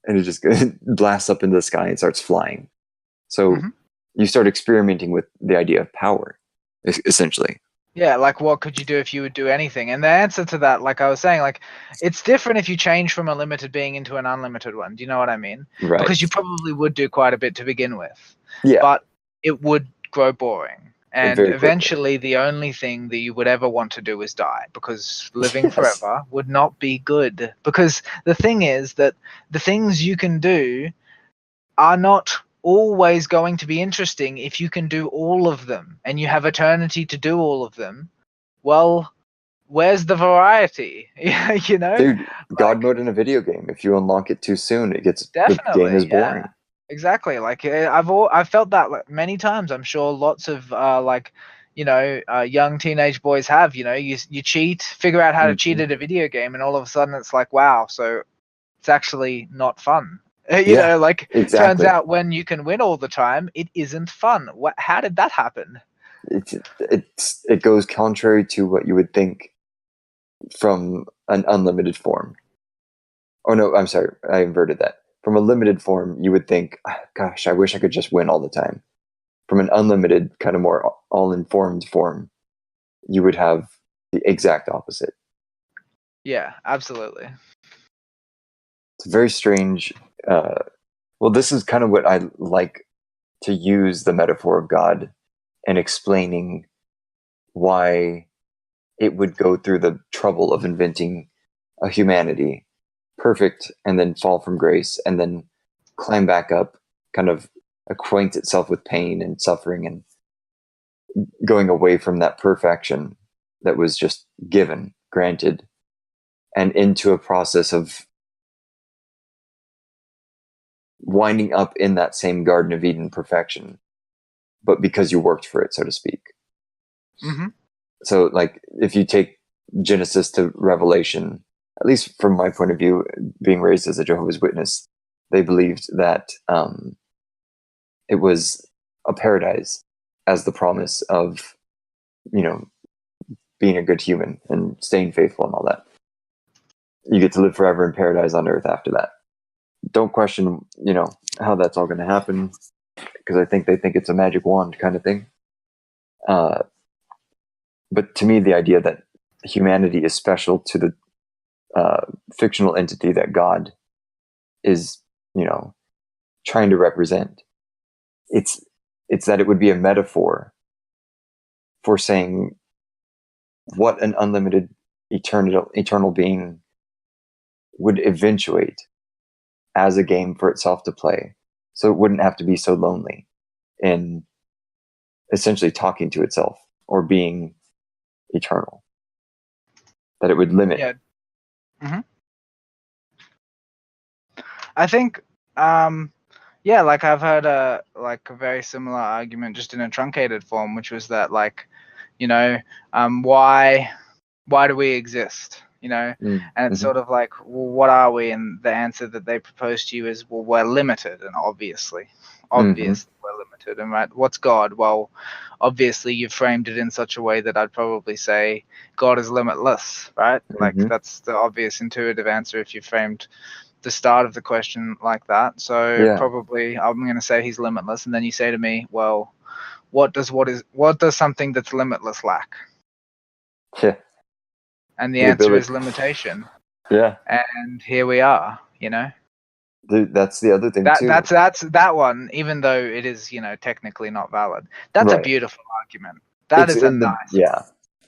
and he just blasts up into the sky and starts flying. So you start experimenting with the idea of power, essentially. Yeah, like what could you do if you would do anything? And the answer to that, like I was saying, like it's different if you change from a limited being into an unlimited one. Do you know what I mean? Right. Because you probably would do quite a bit to begin with. Yeah. But it would grow boring. And Very eventually the only thing that you would ever want to do is die, because living forever would not be good. Because the thing is that the things you can do are not always going to be interesting if you can do all of them and you have eternity to do all of them. Well, where's the variety? Dude, God mode in a video game, if you unlock it too soon, it gets definitely, the game is boring. Yeah. Exactly. Like I've felt that many times. I'm sure lots of young teenage boys have. You cheat, figure out how to cheat at a video game, and all of a sudden it's like, wow, so it's actually not fun. Exactly. Turns out when you can win all the time, it isn't fun. How did that happen? It goes contrary to what you would think from an unlimited form. Oh no, I'm sorry, I inverted that. From a limited form, you would think, gosh, I wish I could just win all the time. From an unlimited, kind of more all-informed form, you would have the exact opposite. Yeah, absolutely. It's very strange. Well, this is kind of what I like to use the metaphor of God in explaining why it would go through the trouble of inventing a humanity perfect and then fall from grace and then climb back up, kind of acquaint itself with pain and suffering and going away from that perfection that was just given, granted, and into a process of winding up in that same Garden of Eden perfection, but because you worked for it, so to speak. Mm-hmm. So, like, if you take Genesis to Revelation, at least from my point of view, being raised as a Jehovah's Witness, they believed that it was a paradise as the promise of, being a good human and staying faithful and all that. You get to live forever in paradise on earth after that. Don't question, how that's all going to happen, because I think they think it's a magic wand kind of thing. But to me, the idea that humanity is special to the fictional entity that God is, trying to represent, it's that it would be a metaphor for saying what an unlimited eternal being would eventuate as a game for itself to play, so it wouldn't have to be so lonely in essentially talking to itself or being eternal, that it would limit. Yeah. Mm-hmm. I think, like I've heard a very similar argument just in a truncated form, which was that why do we exist? And it's sort of like, well, what are we? And the answer that they propose to you is, well, we're limited, and obviously we're limited. And right, what's God? Well, obviously you framed it in such a way that I'd probably say God is limitless, right? Like that's the obvious intuitive answer if you framed the start of the question like that. So probably I'm going to say he's limitless, and then you say to me, well, what does something that's limitless lack? Yeah. And the answer is limitation. Yeah. And here we are, That's the other thing too. That's that one, even though it is, technically not valid. That's a beautiful argument.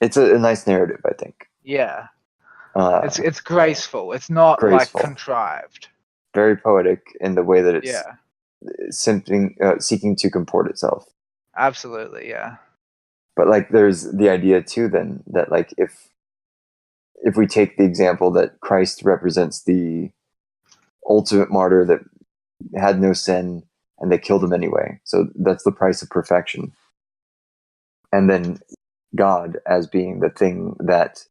It's a nice narrative, I think. Yeah. It's graceful. It's not graceful, like contrived. Very poetic in the way that it's seeking to comport itself. Absolutely, yeah. But like, there's the idea too, then, that like if we take the example that Christ represents the ultimate martyr that had no sin and they killed him anyway, so that's the price of perfection. And then God as being the thing that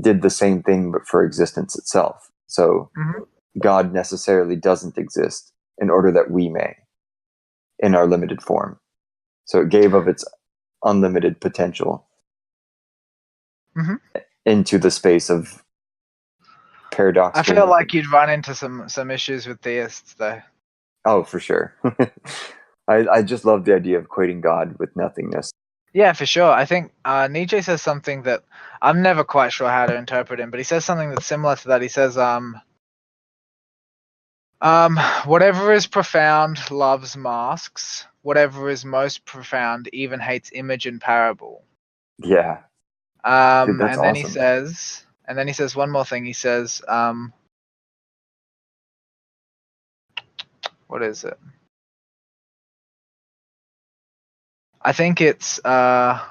did the same thing but for existence itself. So God necessarily doesn't exist in order that we may, in our limited form. So it gave of its unlimited potential into the space of paradoxical. I feel like you'd run into some issues with theists, though. Oh, for sure. I just love the idea of equating God with nothingness. Yeah, for sure. I think Nietzsche says something that I'm never quite sure how to interpret him, but he says something that's similar to that. He says, whatever is profound loves masks. Whatever is most profound even hates image and parable. Yeah. Dude, that's awesome. And then he says one more thing. He says, what is it? I think it's I'm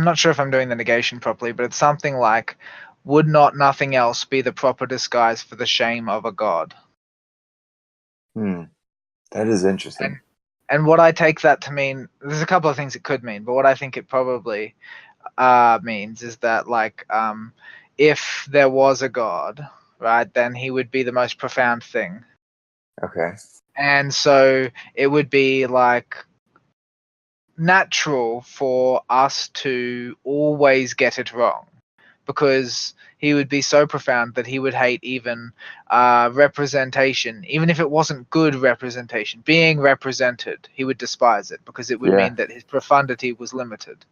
not sure if I'm doing the negation properly, but it's something like, would not nothing else be the proper disguise for the shame of a god? That is interesting. And what I take that to mean, there's a couple of things it could mean, but what I think it probably means is that, like, if there was a god, right, then he would be the most profound thing. Okay. And so it would be like natural for us to always get it wrong, because he would be so profound that he would hate even representation, even if it wasn't good representation. Being represented, he would despise it, because it would mean that his profundity was limited.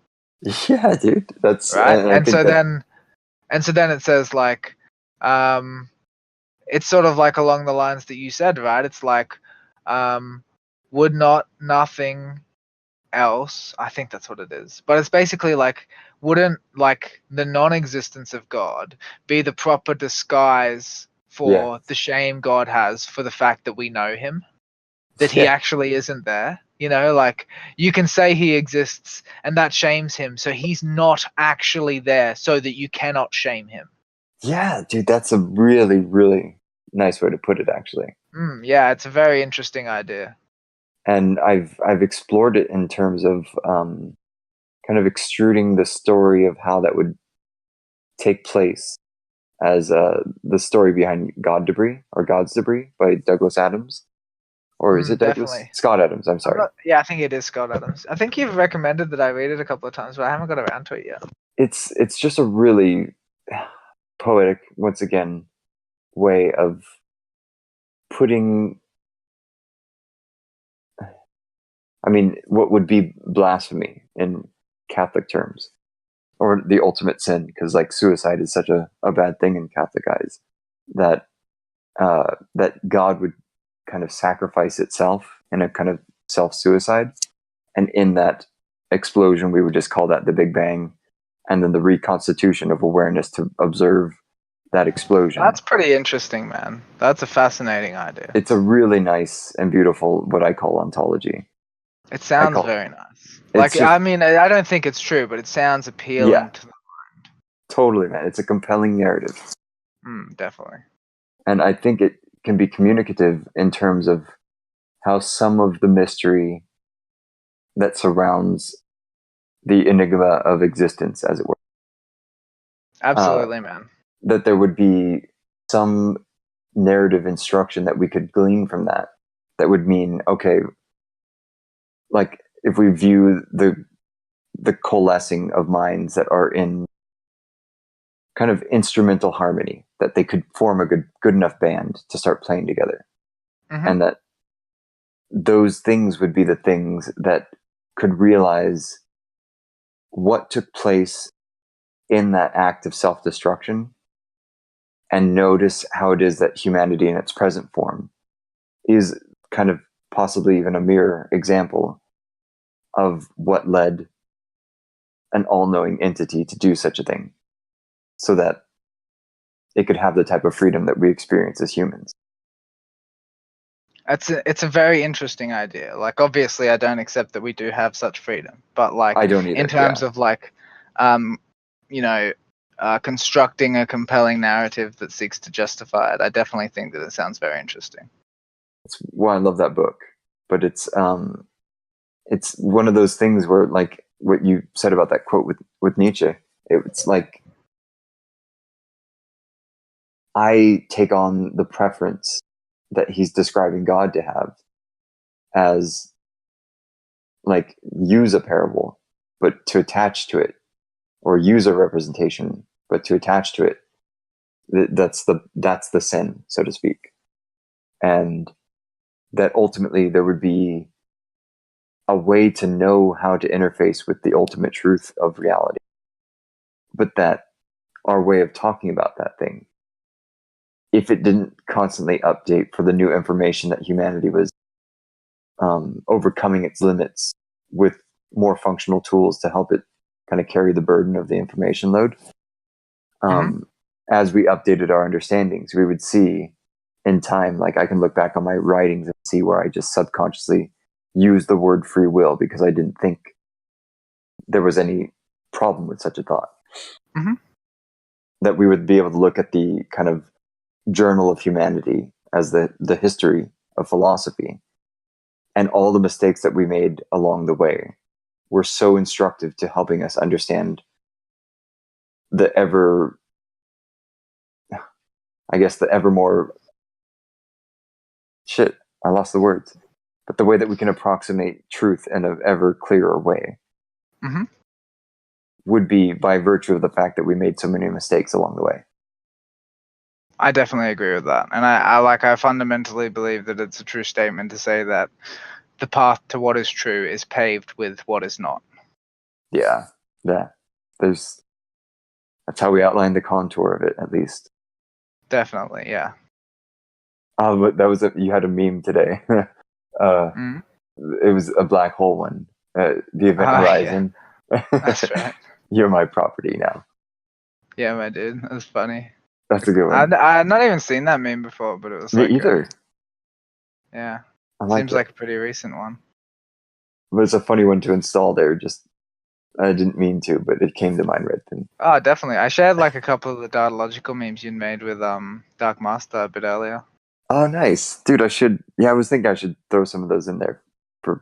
Yeah, dude, that's right. And so then it says, like, it's sort of like along the lines that you said, right? It's like, would not nothing else, I think that's what it is, but it's basically like, wouldn't like the non-existence of God be the proper disguise for the shame God has for the fact that we know him, that he actually isn't there? You know, like, you can say he exists and that shames him, so he's not actually there so that you cannot shame him. Yeah, dude, that's a really, really nice way to put it, actually. Yeah, it's a very interesting idea. And I've explored it in terms of kind of extruding the story of how that would take place as the story behind God Debris or God's Debris by Douglas Adams. Or is it Douglas? Definitely. Scott Adams, I'm sorry. Yeah, I think it is Scott Adams. I think you've recommended that I read it a couple of times, but I haven't got around to it yet. It's just a really poetic, once again, way of putting, I mean, what would be blasphemy in Catholic terms, or the ultimate sin, because like suicide is such a bad thing in Catholic eyes, that that God would kind of sacrifice itself in a kind of self-suicide, and in that explosion we would just call that the Big Bang, and then the reconstitution of awareness to observe that explosion. That's pretty interesting, man. That's a fascinating idea. It's a really nice and beautiful, what I call, ontology. It sounds very nice. Like, just, I mean, I don't think it's true, but it sounds appealing to the mind. Totally, man. It's a compelling narrative. Definitely. And I think it can be communicative in terms of how some of the mystery that surrounds the enigma of existence, as it were. Absolutely, man. That there would be some narrative instruction that we could glean from that would mean, okay, like if we view the coalescing of minds that are in kind of instrumental harmony, that they could form a good enough band to start playing together. And that those things would be the things that could realize what took place in that act of self-destruction, and notice how it is that humanity in its present form is kind of possibly even a mirror example of what led an all-knowing entity to do such a thing, so that it could have the type of freedom that we experience as humans. It's a very interesting idea. Like, obviously, I don't accept that we do have such freedom, but like, I don't either, in terms of like, you know, constructing a compelling narrative that seeks to justify it, I definitely think that it sounds very interesting. That's why I love that book. But it's one of those things where, like what you said about that quote with Nietzsche, it's like I take on the preference that he's describing God to have as, like, use a parable, but to attach to it, or use a representation, but to attach to it, that's the sin, so to speak. And that ultimately there would be a way to know how to interface with the ultimate truth of reality, but that our way of talking about that thing, if it didn't constantly update for the new information that humanity was overcoming its limits with more functional tools to help it kind of carry the burden of the information load, as we updated our understandings, we would see in time, like I can look back on my writings and see where I just subconsciously used the word free will because I didn't think there was any problem with such a thought. That we would be able to look at the kind of journal of humanity as the history of philosophy, and all the mistakes that we made along the way were so instructive to helping us understand the ever more shit, I lost the words, but the way that we can approximate truth in an ever clearer way would be by virtue of the fact that we made so many mistakes along the way. I definitely agree with that. And I fundamentally believe that it's a true statement to say that the path to what is true is paved with what is not. Yeah. That's how we outline the contour of it, at least. Definitely, yeah. But that was you had a meme today. Mm. It was a black hole one. The Event Horizon. Yeah. That's right. You're my property now. Yeah, my dude. That's funny. That's a good one. I'd not even seen that meme before, but it was Me like either. yeah. I Seems like a pretty recent one. But it's a funny one to install there. Just I didn't mean to, but it came to mind right then. Oh, definitely. I shared like a couple of the datalogical memes you made with Dark Master a bit earlier. Oh, nice, dude. I should. Yeah, I was thinking I should throw some of those in there.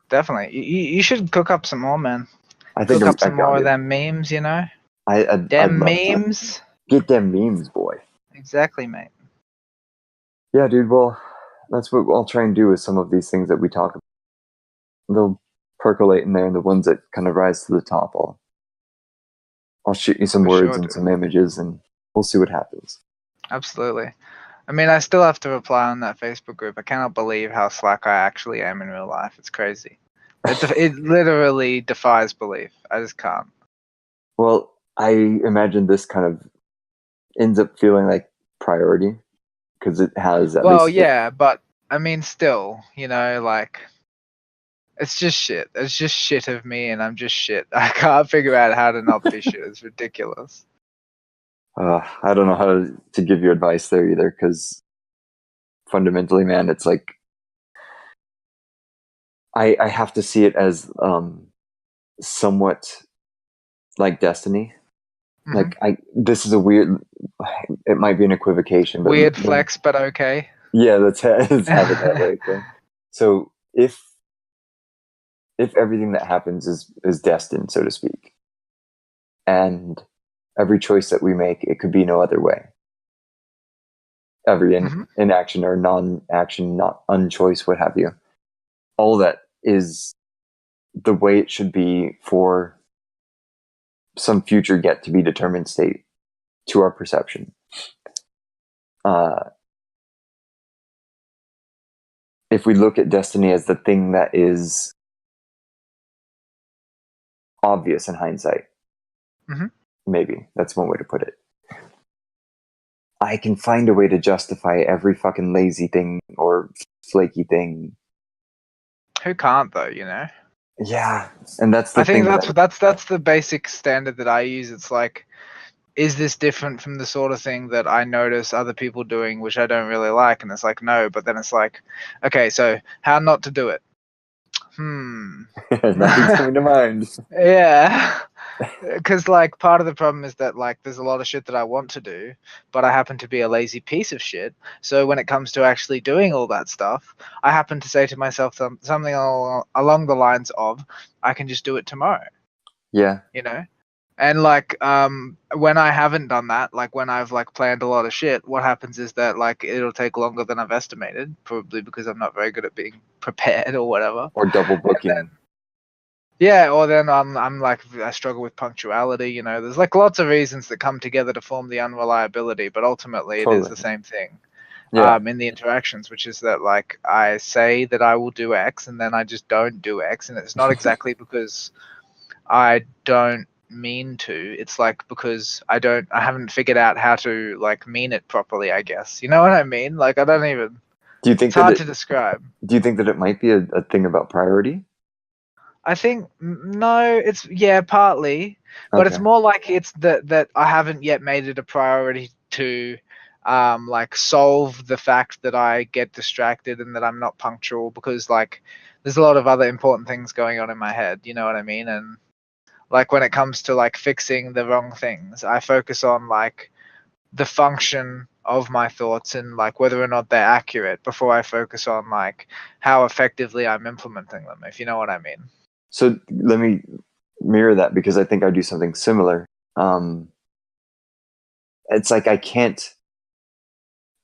Definitely. You should cook up some more, man. I think Cook up I some more got of it. them memes, you know. I'd Them love to. memes. Get them memes, boy. Exactly, mate. Yeah, dude. Well, that's what I'll try and do with some of these things that we talk about. They'll percolate in there, and the ones that kind of rise to the top, I'll shoot you some For words sure, and dude. some images, and we'll see what happens. Absolutely. I mean, I still have to reply on that Facebook group. I cannot believe how slack I actually am in real life. It's crazy. It literally defies belief. I just can't. Well, I imagine this kind of ends up feeling like priority because it has at Well, least. yeah, but I mean, still, you know, like it's just shit. It's just shit of me, and I'm just shit. I can't figure out how to not be shit. It's ridiculous. I don't know how to give you advice there either, because fundamentally, man, it's like I have to see it as somewhat like destiny. Mhm. Like this is a weird. It might be an equivocation, but Weird flex, but okay. yeah, let's have it that way. Okay? So if everything that happens is destined, so to speak, and every choice that we make, it could be no other way. Every inaction or non-action, not unchoice, what have you. All that is the way it should be for some future yet to be determined state to our perception. If we look at destiny as the thing that is obvious in hindsight, maybe that's one way to put it. I can find a way to justify every fucking lazy thing or flaky thing. Who can't though, you know? Yeah, and that's the I think thing. that's the basic standard that I use. It's like, is this different from the sort of thing that I notice other people doing, which I don't really like? And it's like, no, but then it's like, okay, so how not to do it? Nothing's coming to mind. Yeah. Because like part of the problem is that like there's a lot of shit that I want to do, but I happen to be a lazy piece of shit. So when it comes to actually doing all that stuff, I happen to say to myself something along the lines of, I can just do it tomorrow. Yeah. You know? And like when I haven't done that, like when I've like planned a lot of shit, what happens is that like it'll take longer than I've estimated, probably because I'm not very good at being prepared or whatever. Or double booking. Yeah, or then I'm like I struggle with punctuality. You know, there's like lots of reasons that come together to form the unreliability, but ultimately it is the same thing. Yeah. In the interactions, which is that like I say that I will do X and then I just don't do X, and it's not exactly because I don't mean to. It's like because I haven't figured out how to like mean it properly. I guess you know what I mean. Like I don't even. Do you think it's hard to describe? Do you think that it might be a thing about priority? I think no, it's partly, but it's more like it's that I haven't yet made it a priority to like solve the fact that I get distracted and that I'm not punctual, because like there's a lot of other important things going on in my head, you know what I mean? And like when it comes to like fixing the wrong things, I focus on like the function of my thoughts and like whether or not they're accurate before I focus on like how effectively I'm implementing them, if you know what I mean. So let me mirror that, because I think I do something similar. It's like I can't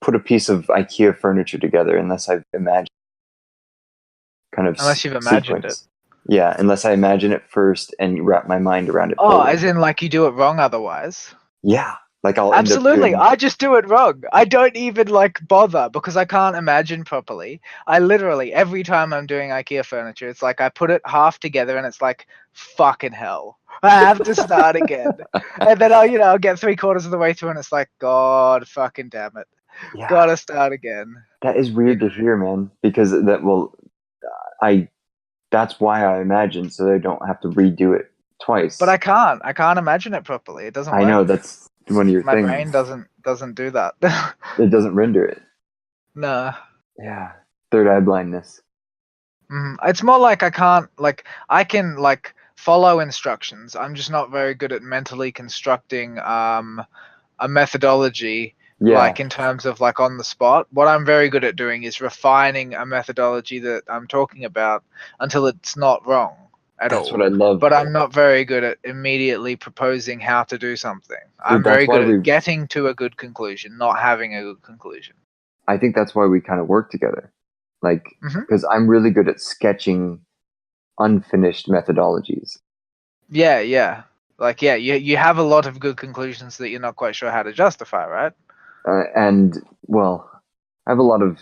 put a piece of IKEA furniture together unless I've imagined unless you've imagined it. Yeah, unless I imagine it first and wrap my mind around it. Oh, as in like you do it wrong otherwise? Yeah. Like I'll absolutely. I just do it wrong. I don't even like bother because I can't imagine properly. I literally every time I'm doing IKEA furniture, it's like I put it half together and it's like fucking hell. I have to start again. And then I'll get 3/4 of the way through and it's like, God fucking damn it. Yeah, Gotta start again. that is weird to hear, man. Because that's why I imagine so they don't have to redo it twice. But I can't imagine it properly. It doesn't work. I know, that's one of your My things. brain doesn't do that. It doesn't render it. No. Yeah, third eye blindness. It's more like I can like follow instructions. I'm just not very good at mentally constructing a methodology, like in terms of like on the spot. What I'm very good at doing is refining a methodology that I'm talking about until it's not wrong at all. That's what I love. But I'm not very good at immediately proposing how to do something. I'm very good at getting to a good conclusion, not having a good conclusion. I think that's why we kind of work together. Like, because I'm really good at sketching unfinished methodologies. Yeah. Like, yeah, you have a lot of good conclusions that you're not quite sure how to justify, right? And, well, I have a lot of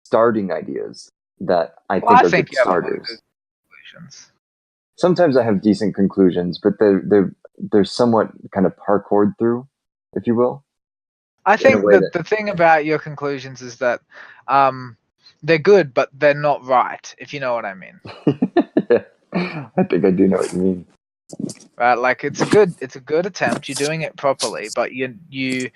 starting ideas that I think are good starters. Good conclusions. Sometimes I have decent conclusions, but they're somewhat kind of parkoured through, if you will. I think that the thing about your conclusions is that they're good, but they're not right, if you know what I mean. Yeah, I think I do know what you mean. Right, like it's a good attempt. You're doing it properly, but you've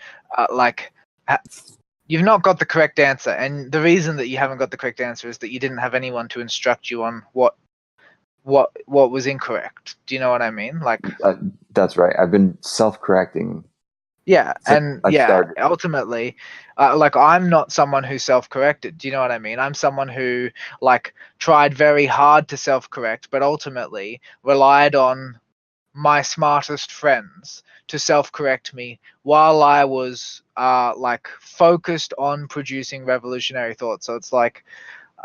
not got the correct answer, and the reason that you haven't got the correct answer is that you didn't have anyone to instruct you on what was incorrect. Do you know what I mean? Like that's right. I've been self-correcting. Yeah, and ultimately, like I'm not someone who self-corrected. Do you know what I mean? I'm someone who like tried very hard to self-correct, but ultimately relied on my smartest friends to self-correct me while I was like focused on producing revolutionary thought. So it's like,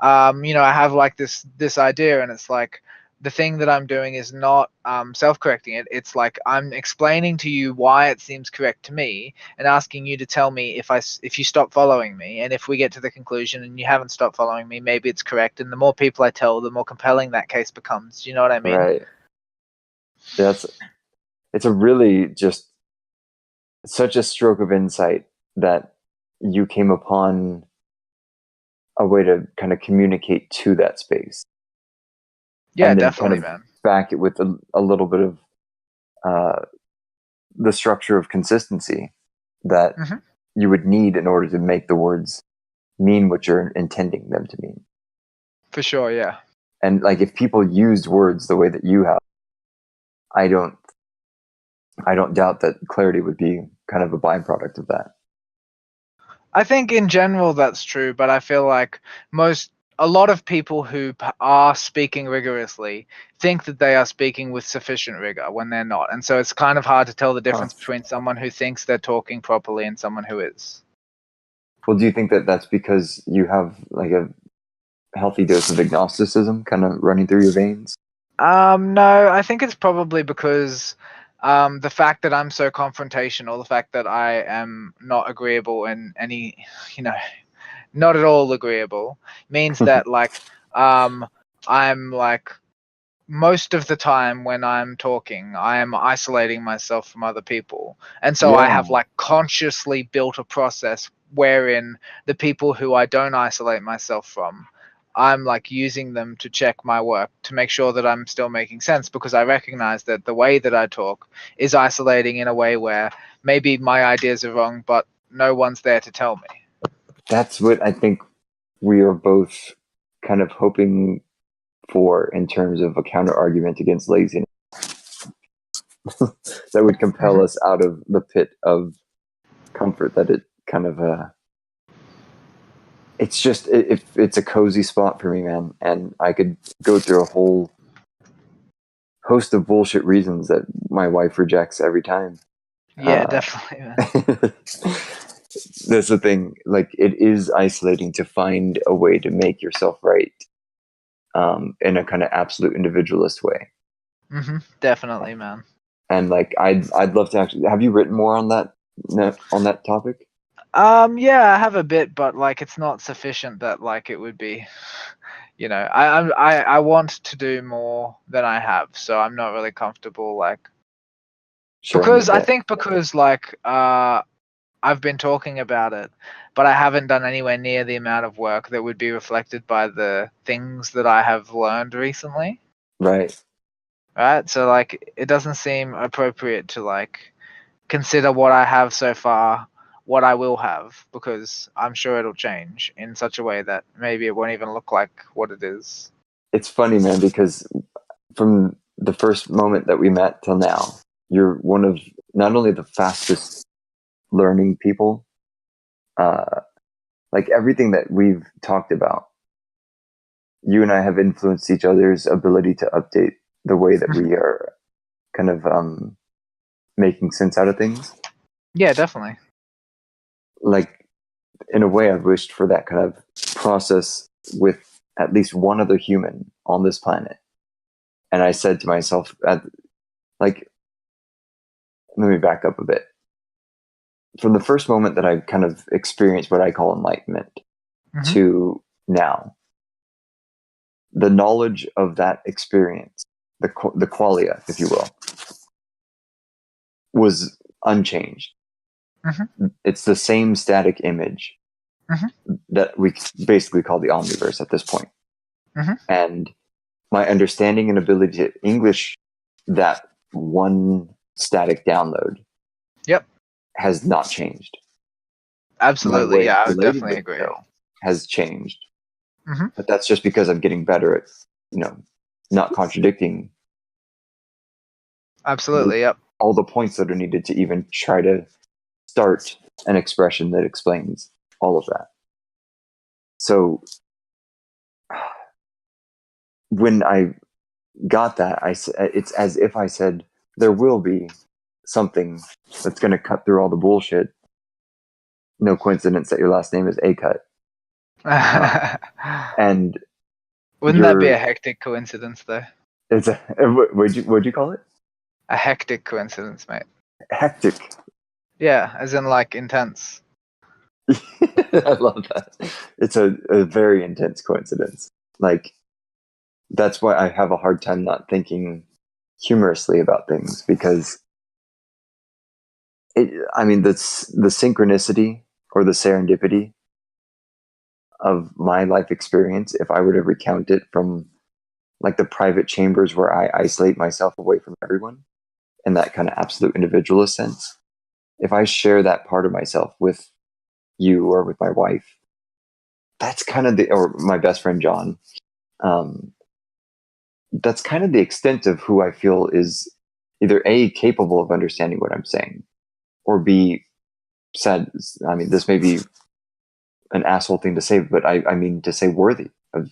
I have like this idea, and it's like, the thing that I'm doing is not self-correcting it. It's like I'm explaining to you why it seems correct to me and asking you to tell me if you stop following me, and if we get to the conclusion and you haven't stopped following me, maybe it's correct. And the more people I tell, the more compelling that case becomes. Do you know what I mean? Right. It's a really just such a stroke of insight that you came upon a way to kind of communicate to that space. Yeah, and then definitely, kind of man. Back it with a little bit of the structure of consistency that you would need in order to make the words mean what you're intending them to mean. For sure, yeah. And like if people used words the way that you have, I don't doubt that clarity would be kind of a byproduct of that. I think in general that's true, but I feel like a lot of people who are speaking rigorously think that they are speaking with sufficient rigor when they're not. And so it's kind of hard to tell the difference between someone who thinks they're talking properly and someone who is. Well, do you think that that's because you have like a healthy dose of agnosticism kind of running through your veins? No, I think it's probably because the fact that I'm so confrontational, the fact that I am not agreeable in any, not at all agreeable, means that like I'm like most of the time when I'm talking, I am isolating myself from other people. And so I have like consciously built a process wherein the people who I don't isolate myself from, I'm like using them to check my work to make sure that I'm still making sense, because I recognize that the way that I talk is isolating in a way where maybe my ideas are wrong, but no one's there to tell me. That's what I think we are both kind of hoping for in terms of a counter argument against laziness that would compel us out of the pit of comfort that it kind of it's just it's a cozy spot for me, man, and I could go through a whole host of bullshit reasons that my wife rejects every time. Yeah, definitely, man. That's the thing, like it is isolating to find a way to make yourself right in a kind of absolute individualist way. Definitely, man. And like I'd love to actually have you written more on that topic. Yeah, I have a bit, but like it's not sufficient that like it would be, I want to do more than I have, so I'm not really comfortable like because I think like I've been talking about it, but I haven't done anywhere near the amount of work that would be reflected by the things that I have learned recently. Right. Right? So like it doesn't seem appropriate to like consider what I have so far, what I will have, because I'm sure it'll change in such a way that maybe it won't even look like what it is. It's funny, man, because from the first moment that we met till now, you're one of not only the fastest learning people, like everything that we've talked about, you and I have influenced each other's ability to update the way that we are kind of making sense out of things. Yeah, definitely. Like, in a way, I've wished for that kind of process with at least one other human on this planet. And I said to myself, like, let me back up a bit. From the first moment that I kind of experienced what I call enlightenment to now, the knowledge of that experience, the qualia, if you will, was unchanged. It's the same static image that we basically call the omniverse at this point. And my understanding and ability to English that one static download has not changed. Absolutely, yeah, I would definitely agree. Has changed. But that's just because I'm getting better at, not contradicting. Absolutely, yep. All the points that are needed to even try to start an expression that explains all of that. So when I got that, it's as if I said, there will be something that's going to cut through all the bullshit. No coincidence that your last name is A-Cut. And wouldn't that be a hectic coincidence, though? It's what'd you call it? A hectic coincidence, mate. Hectic. Yeah, as in like intense. I love that. It's a very intense coincidence. Like, that's why I have a hard time not thinking humorously about things, because the synchronicity or the serendipity of my life experience, if I were to recount it from like the private chambers where I isolate myself away from everyone in that kind of absolute individualist sense, if I share that part of myself with you or with my wife, that's kind of or my best friend John, that's kind of the extent of who I feel is either A, capable of understanding what I'm saying, or B, said, I mean, this may be an asshole thing to say, but I mean to say worthy of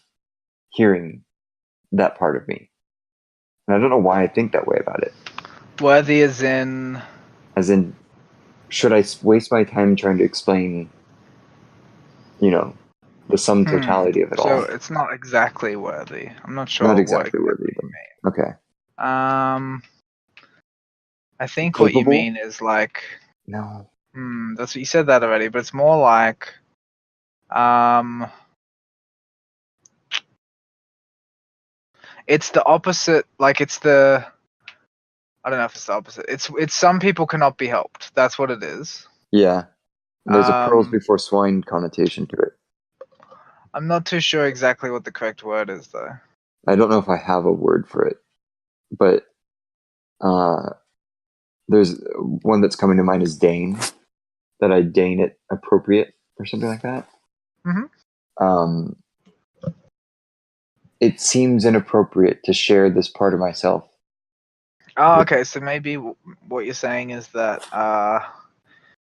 hearing that part of me. And I don't know why I think that way about it. Worthy as in, should I waste my time trying to explain, the sum totality of it all? So it's not exactly worthy. I'm not sure. Not exactly worthy. Okay. I think capable? What you mean is like, no. That's what you said that already, but it's more like, it's the opposite. Like it's the, I don't know if it's the opposite. It's some people cannot be helped. That's what it is. Yeah. There's a pearls before swine connotation to it. I'm not too sure exactly what the correct word is, though. I don't know if I have a word for it, but there's one that's coming to mind is deign, that I deign it appropriate or something like that. It seems inappropriate to share this part of myself. Oh, okay. So maybe what you're saying is that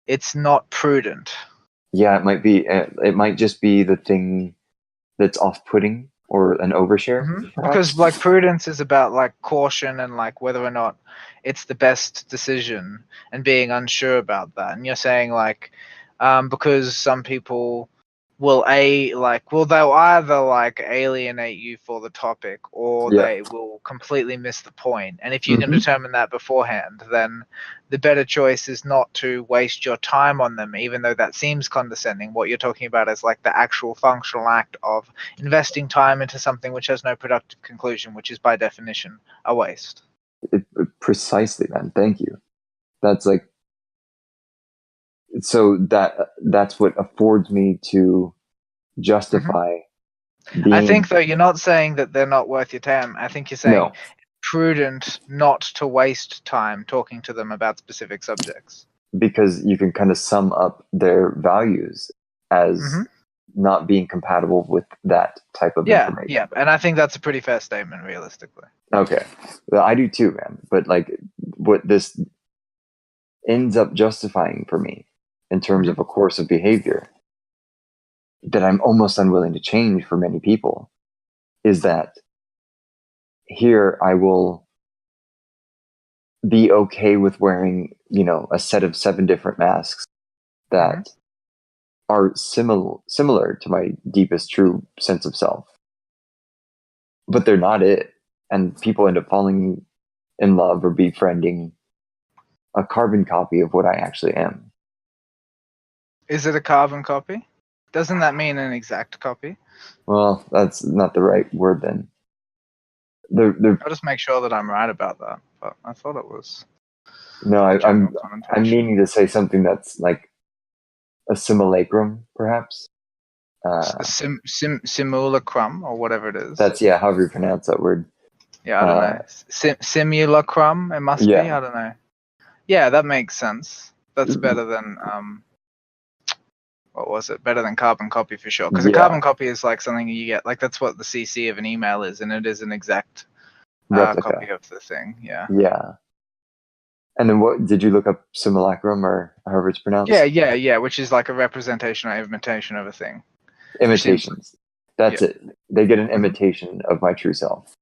it's not prudent. Yeah, it might be. It might just be the thing that's off-putting or an overshare. Because like prudence is about like caution and like whether or not it's the best decision and being unsure about that. And you're saying like because some people will they'll either like alienate you for the topic or they will completely miss the point. And if you can determine that beforehand, then the better choice is not to waste your time on them, even though that seems condescending. What you're talking about is like the actual functional act of investing time into something which has no productive conclusion, which is by definition a waste. Precisely, man. Thank you. That's like, So that's what affords me to justify being. I think though you're not saying that they're not worth your time. I think you're saying No, prudent not to waste time talking to them about specific subjects. because you can kind of sum up their values as not being compatible with that type of information. Yeah, and I think that's a pretty fair statement, realistically. Okay, well, I do too, man. But like, what this ends up justifying for me in terms of a course of behavior that I'm almost unwilling to change for many people is that here I will be okay with wearing, a set of 7 different masks that are similar to my deepest true sense of self, but they're not it. And people end up falling in love or befriending a carbon copy of what I actually am. Is it a carbon copy? Doesn't that mean an exact copy? Well, that's not the right word then. I'll just make sure that I'm right about that. But I thought it was. No, I'm meaning to say something that's like a simulacrum, perhaps. Simulacrum or whatever it is. That's however you pronounce that word. Yeah, I don't know. Simulacrum, it must be. I don't know. Yeah, that makes sense. That's better than what was it? Better than carbon copy for sure. Because a carbon copy is like something you get. Like that's what the CC of an email is, and it is an exact copy of the thing. Yeah. Yeah. And then what did you look up? Simulacrum, or however it's pronounced? Yeah. Which is like a representation or imitation of a thing. Imitations. That's it. They get an imitation of my true self.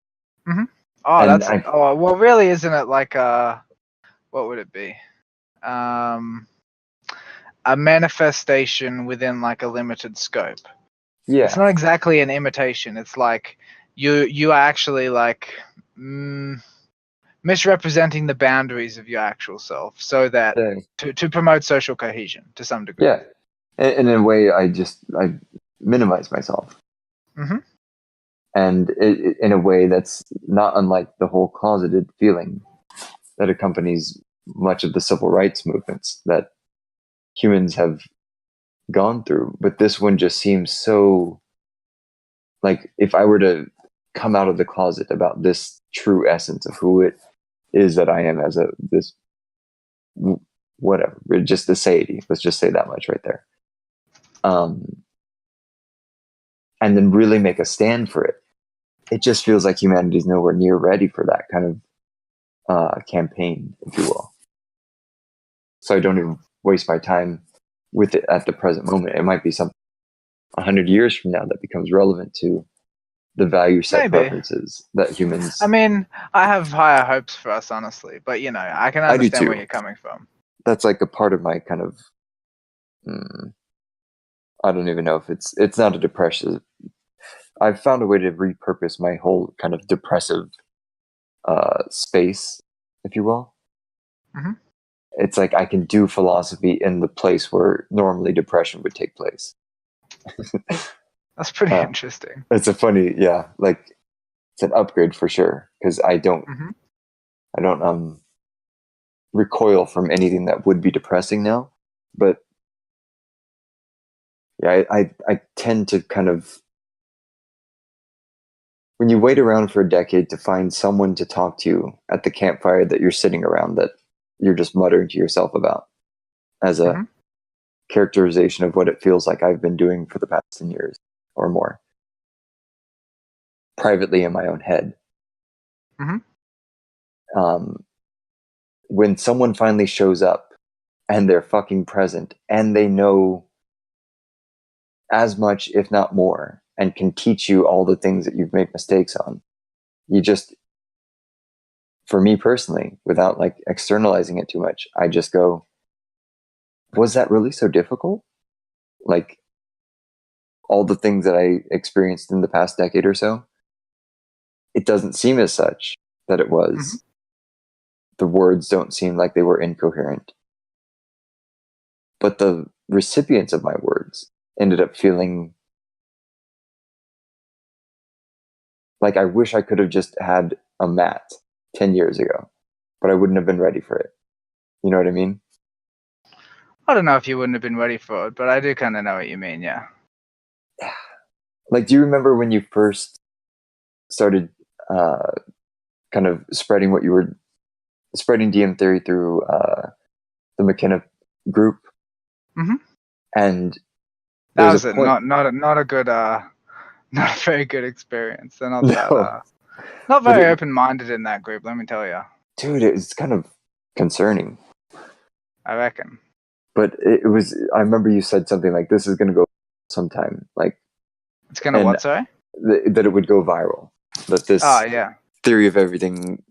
Oh, well, really, isn't it like what would it be? A manifestation within like a limited scope. Yeah. It's not exactly an imitation. It's like you are actually like misrepresenting the boundaries of your actual self, so that to promote social cohesion to some degree. Yeah. In a way, I minimize myself. And in a way that's not unlike the whole closeted feeling that accompanies much of the civil rights movements that humans have gone through. But this one just seems so like if I were to come out of the closet about this true essence of who it is that I am as this whatever, just the deity, let's just say that much right there. And then really make a stand for it. It just feels like humanity's nowhere near ready for that kind of campaign, if you will. So I don't even waste my time with it at the present moment. It might be something 100 years from now that becomes relevant to the value set preferences that humans. I mean, I have higher hopes for us, honestly, but I can understand where you're coming from. That's like a part of my kind of. I don't even know if it's not a depression. I've found a way to repurpose my whole kind of depressive space, if you will. It's like I can do philosophy in the place where normally depression would take place. That's pretty interesting. It's a funny, like it's an upgrade for sure, because I don't recoil from anything that would be depressing now, but I tend to kind of, when you wait around for a decade to find someone to talk to you at the campfire that you're sitting around that you're just muttering to yourself about as a characterization of what it feels like I've been doing for the past 10 years or more, privately in my own head. When someone finally shows up and they're fucking present and they know as much, if not more, and can teach you all the things that you've made mistakes on, you just, for me personally, without like externalizing it too much, I just go, was that really so difficult? Like all the things that I experienced in the past decade or so, it doesn't seem as such that it was. The words don't seem like they were incoherent. But the recipients of my words ended up feeling like I wish I could have just had a mat 10 years ago, but I wouldn't have been ready for it. You know what I mean? I don't know if you wouldn't have been ready for it, but I do kind of know what you mean. Yeah. Like, do you remember when you first started kind of spreading what you were spreading DM theory through the McKenna group? Mm-hmm. And That there was a it. point. Not a good not a very good experience. They're not that No, not but very open-minded in that group. Let me tell you. dude, it's kind of concerning. I reckon. But it was. I remember you said something like, "This is going to go sometime," like, It's gonna and what? Sorry. that it would go viral. That this Oh yeah. theory of everything,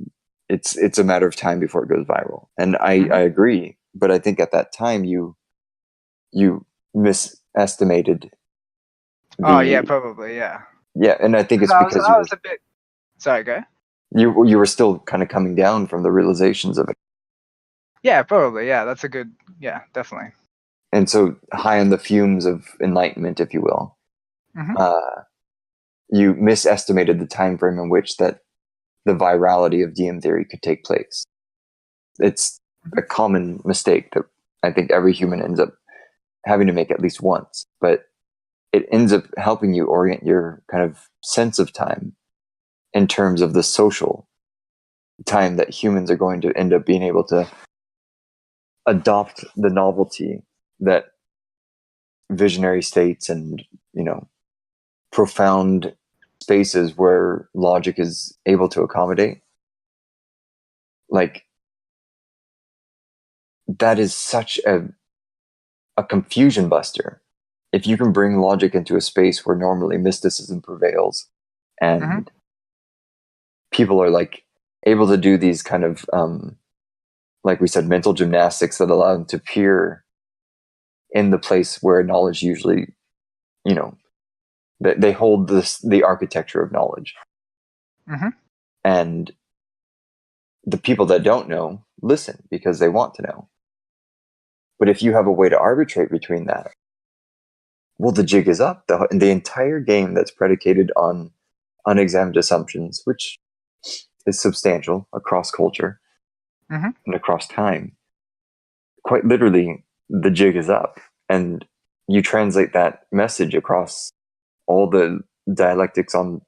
it's a matter of time before it goes viral. And I agree. But I think at that time you misestimated the. Oh yeah, probably yeah. Yeah, and I think it's I because you were was a bit. Sorry, go. you were still kind of coming down from the realizations of it, Yeah, probably. Yeah, that's a good. Yeah, definitely. and so high on the fumes of enlightenment, if you will, Mm-hmm. you misestimated the time frame in which that the virality of DM theory could take place. It's a common mistake that I think every human ends up having to make at least once, but it ends up helping you orient your kind of sense of time in terms of the social time that humans are going to end up being able to adopt the novelty that visionary states and, profound spaces where logic is able to accommodate. Like, that is such a confusion buster. If you can bring logic into a space where normally mysticism prevails and people are like able to do these kind of like we said, mental gymnastics that allow them to peer in the place where knowledge usually, they hold the architecture of knowledge. And the people that don't know listen because they want to know. But if you have a way to arbitrate between that, well, the jig is up. The entire game that's predicated on unexamined assumptions, which is substantial across culture and across time, quite literally, the jig is up. And you translate that message across all the dialectics on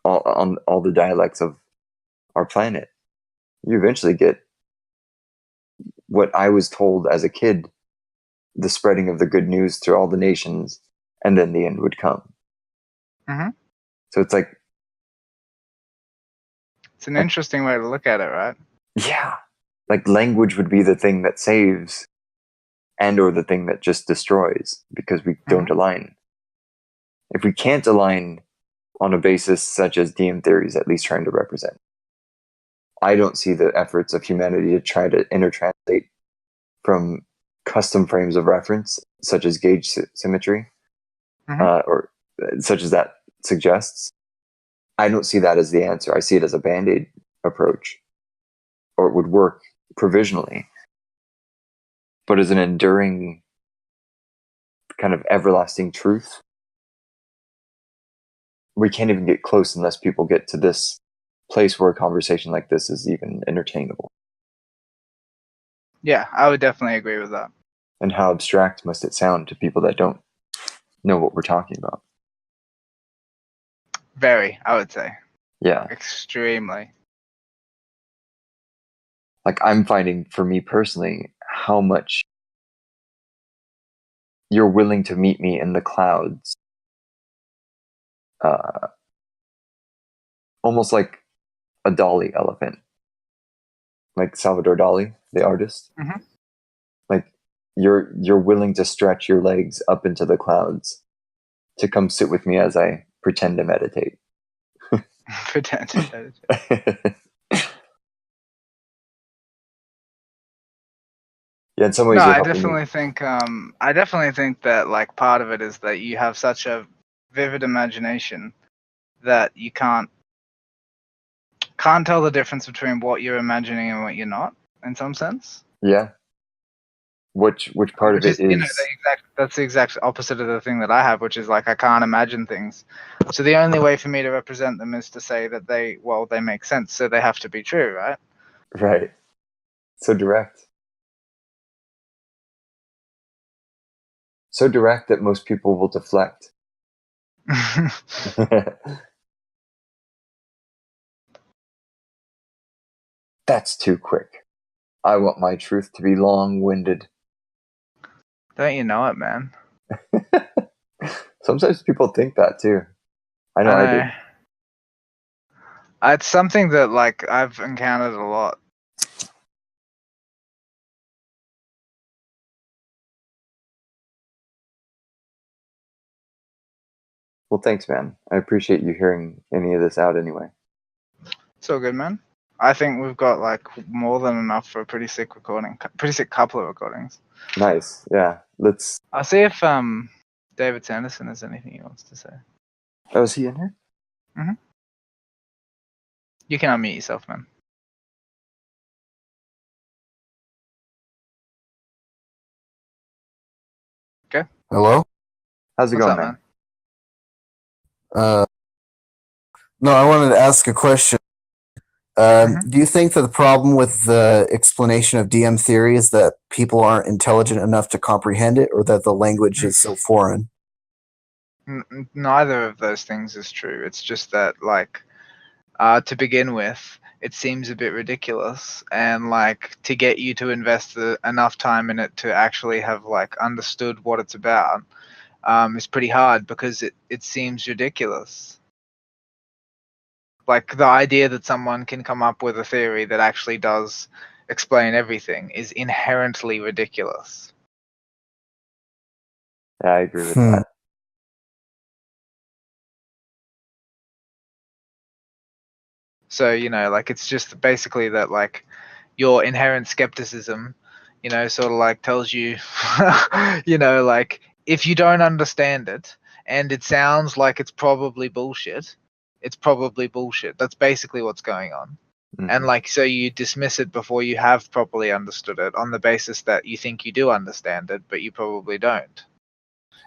all the dialects of our planet. You eventually get what I was told as a kid, the spreading of the good news through all the nations, and then the end would come. So it's like, it's an interesting way to look at it, right? yeah, like language would be the thing that saves and or the thing that just destroys because we don't align. If we can't align on a basis such as DM theory is at least trying to represent, I don't see the efforts of humanity to try to intertranslate from custom frames of reference, such as gauge symmetry, or such as that suggests. I don't see that as the answer. I see it as a band-aid approach, or it would work provisionally. But as an enduring kind of everlasting truth, we can't even get close unless people get to this place where a conversation like this is even entertainable. Yeah, I would definitely agree with that. And how abstract must it sound to people that don't know what we're talking about? Very, I would say. Yeah. Extremely. Like, I'm finding for me personally how much you're willing to meet me in the clouds. Almost like a Dali elephant. Like Salvador Dali, the artist. Like, you're willing to stretch your legs up into the clouds to come sit with me as I pretend to meditate. Pretend to meditate. Yeah, in some ways No, you're I helping definitely me. think that like part of it is that you have such a vivid imagination that you can't tell the difference between what you're imagining and what you're not, in some sense. Yeah. Which part of Which it is, is that's the exact opposite of the thing that I have, which is like I can't imagine things. So the only way for me to represent them is to say that they make sense, so they have to be true, right? right. So direct. so direct that most people will deflect. That's too quick. I want my truth to be long-winded. Don't you know it, man? Sometimes people think that too. I know I do. It's something that like I've encountered a lot. Well, thanks, man. I appreciate you hearing any of this out anyway. It's all good, man. I think we've got like more than enough for a pretty sick recording, pretty sick couple of recordings. Nice. Yeah. Let's. I'll see if David Sanderson has anything he wants to say. Oh, is he in here? Mm-hmm. You can unmute yourself, man. Okay. Hello? How's it What's going, up, man? No, I wanted to ask a question. Do you think that the problem with the explanation of DM theory is that people aren't intelligent enough to comprehend it, or that the language is so foreign? Neither of those things is true. It's just that, like, to begin with, it seems a bit ridiculous, and like to get you to invest enough time in it to actually have like understood what it's about is pretty hard because it seems ridiculous. Like the idea that someone can come up with a theory that actually does explain everything is inherently ridiculous. Yeah, I agree with that. So, you know, like it's just basically that like your inherent skepticism, you know, sort of like tells you, you know, like if you don't understand it and it sounds like it's probably bullshit, it's probably bullshit. That's basically what's going on. Mm-hmm. And like, so you dismiss it before you have properly understood it on the basis that you think you do understand it, but you probably don't.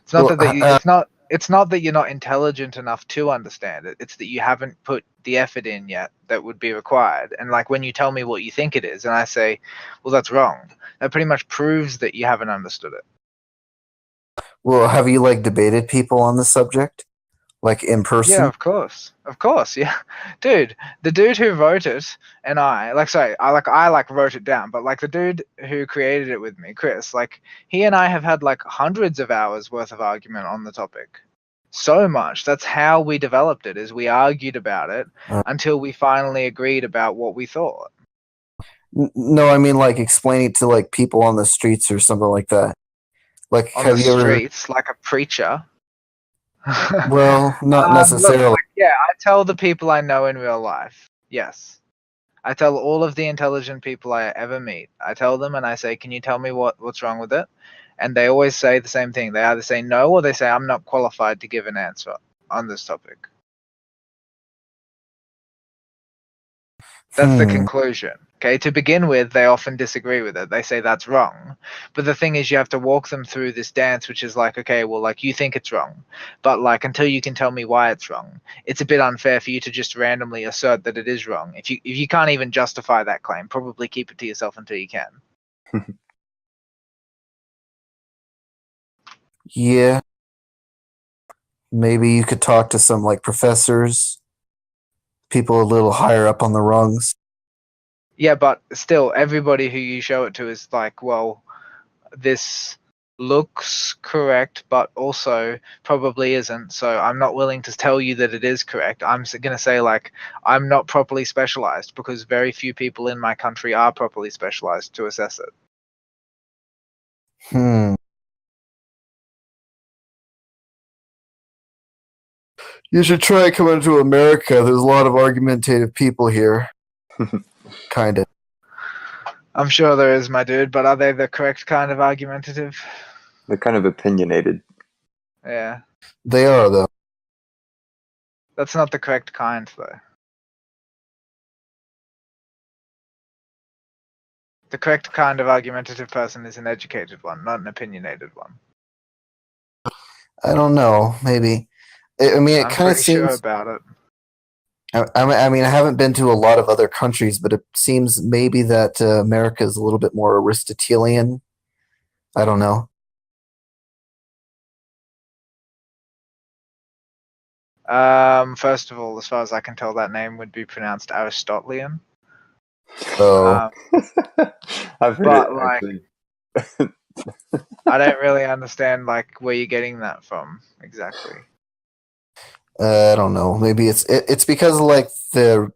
It's not it's not that you're not intelligent enough to understand it. It's that you haven't put the effort in yet that would be required. And like when you tell me what you think it is and I say, well, that's wrong, that pretty much proves that you haven't understood it. Well, have you like debated people on the subject? Like in person? Yeah, of course, yeah, dude. The dude who wrote it and I wrote it down, but like the dude who created it with me, Chris, like he and I have had like hundreds of hours worth of argument on the topic. So much. That's how we developed it. Is we argued about it until we finally agreed about what we thought. No, I mean like explaining to like people on the streets or something like that. Like on the streets, like a preacher. Well, not necessarily. Look, yeah, I tell the people I know in real life. Yes. I tell all of the intelligent people I ever meet. I tell them and I say, can you tell me what's wrong with it? And they always say the same thing. They either say no or they say, I'm not qualified to give an answer on this topic. That's the conclusion. Okay, to begin with, they often disagree with it. They say that's wrong. But the thing is, you have to walk them through this dance, which is like, okay, well, like you think it's wrong, but like until you can tell me why it's wrong, it's a bit unfair for you to just randomly assert that it is wrong. If you can't even justify that claim, probably keep it to yourself until you can. Yeah. Maybe you could talk to some like professors, people a little higher up on the rungs. Yeah, but still, everybody who you show it to is like, well, this looks correct, but also probably isn't. So I'm not willing to tell you that it is correct. I'm going to say, like, I'm not properly specialized because very few people in my country are properly specialized to assess it. You should try coming to America. There's a lot of argumentative people here. Kind of. I'm sure there is, my dude, but are they the correct kind of argumentative? They're kind of opinionated. Yeah. They are, though. That's not the correct kind, though. The correct kind of argumentative person is an educated one, not an opinionated one. I don't know. Maybe. I mean, it kind of seems. I'm pretty sure about it. I mean, I haven't been to a lot of other countries, but it seems maybe that America is a little bit more Aristotelian. I don't know. First of all, as far as I can tell, that name would be pronounced Aristotelian. Oh, I've heard But it like, actually. I don't really understand like where you're getting that from exactly. I don't know. Maybe it's because of, like, the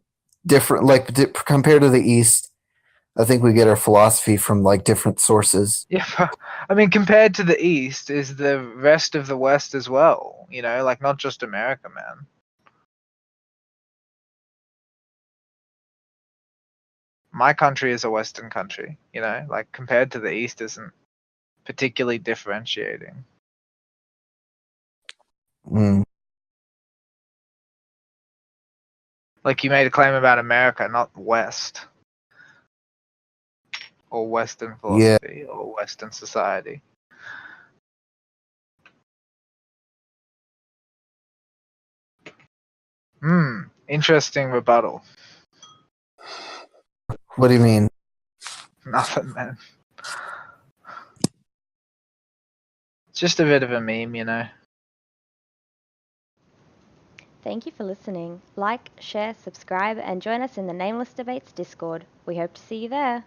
different, like, compared to the East. I think we get our philosophy from, like, different sources. Yeah, but, I mean, compared to the East is the rest of the West as well. You know, like not just America, man. My country is a Western country. You know, like compared to the East isn't particularly differentiating. Mm. Like you made a claim about America, not West or Western Yeah. philosophy or Western society. Interesting rebuttal. What do you mean? Nothing, man. It's just a bit of a meme, you know. Thank you for listening. Like, share, subscribe, and join us in the Nameless Debates Discord. We hope to see you there.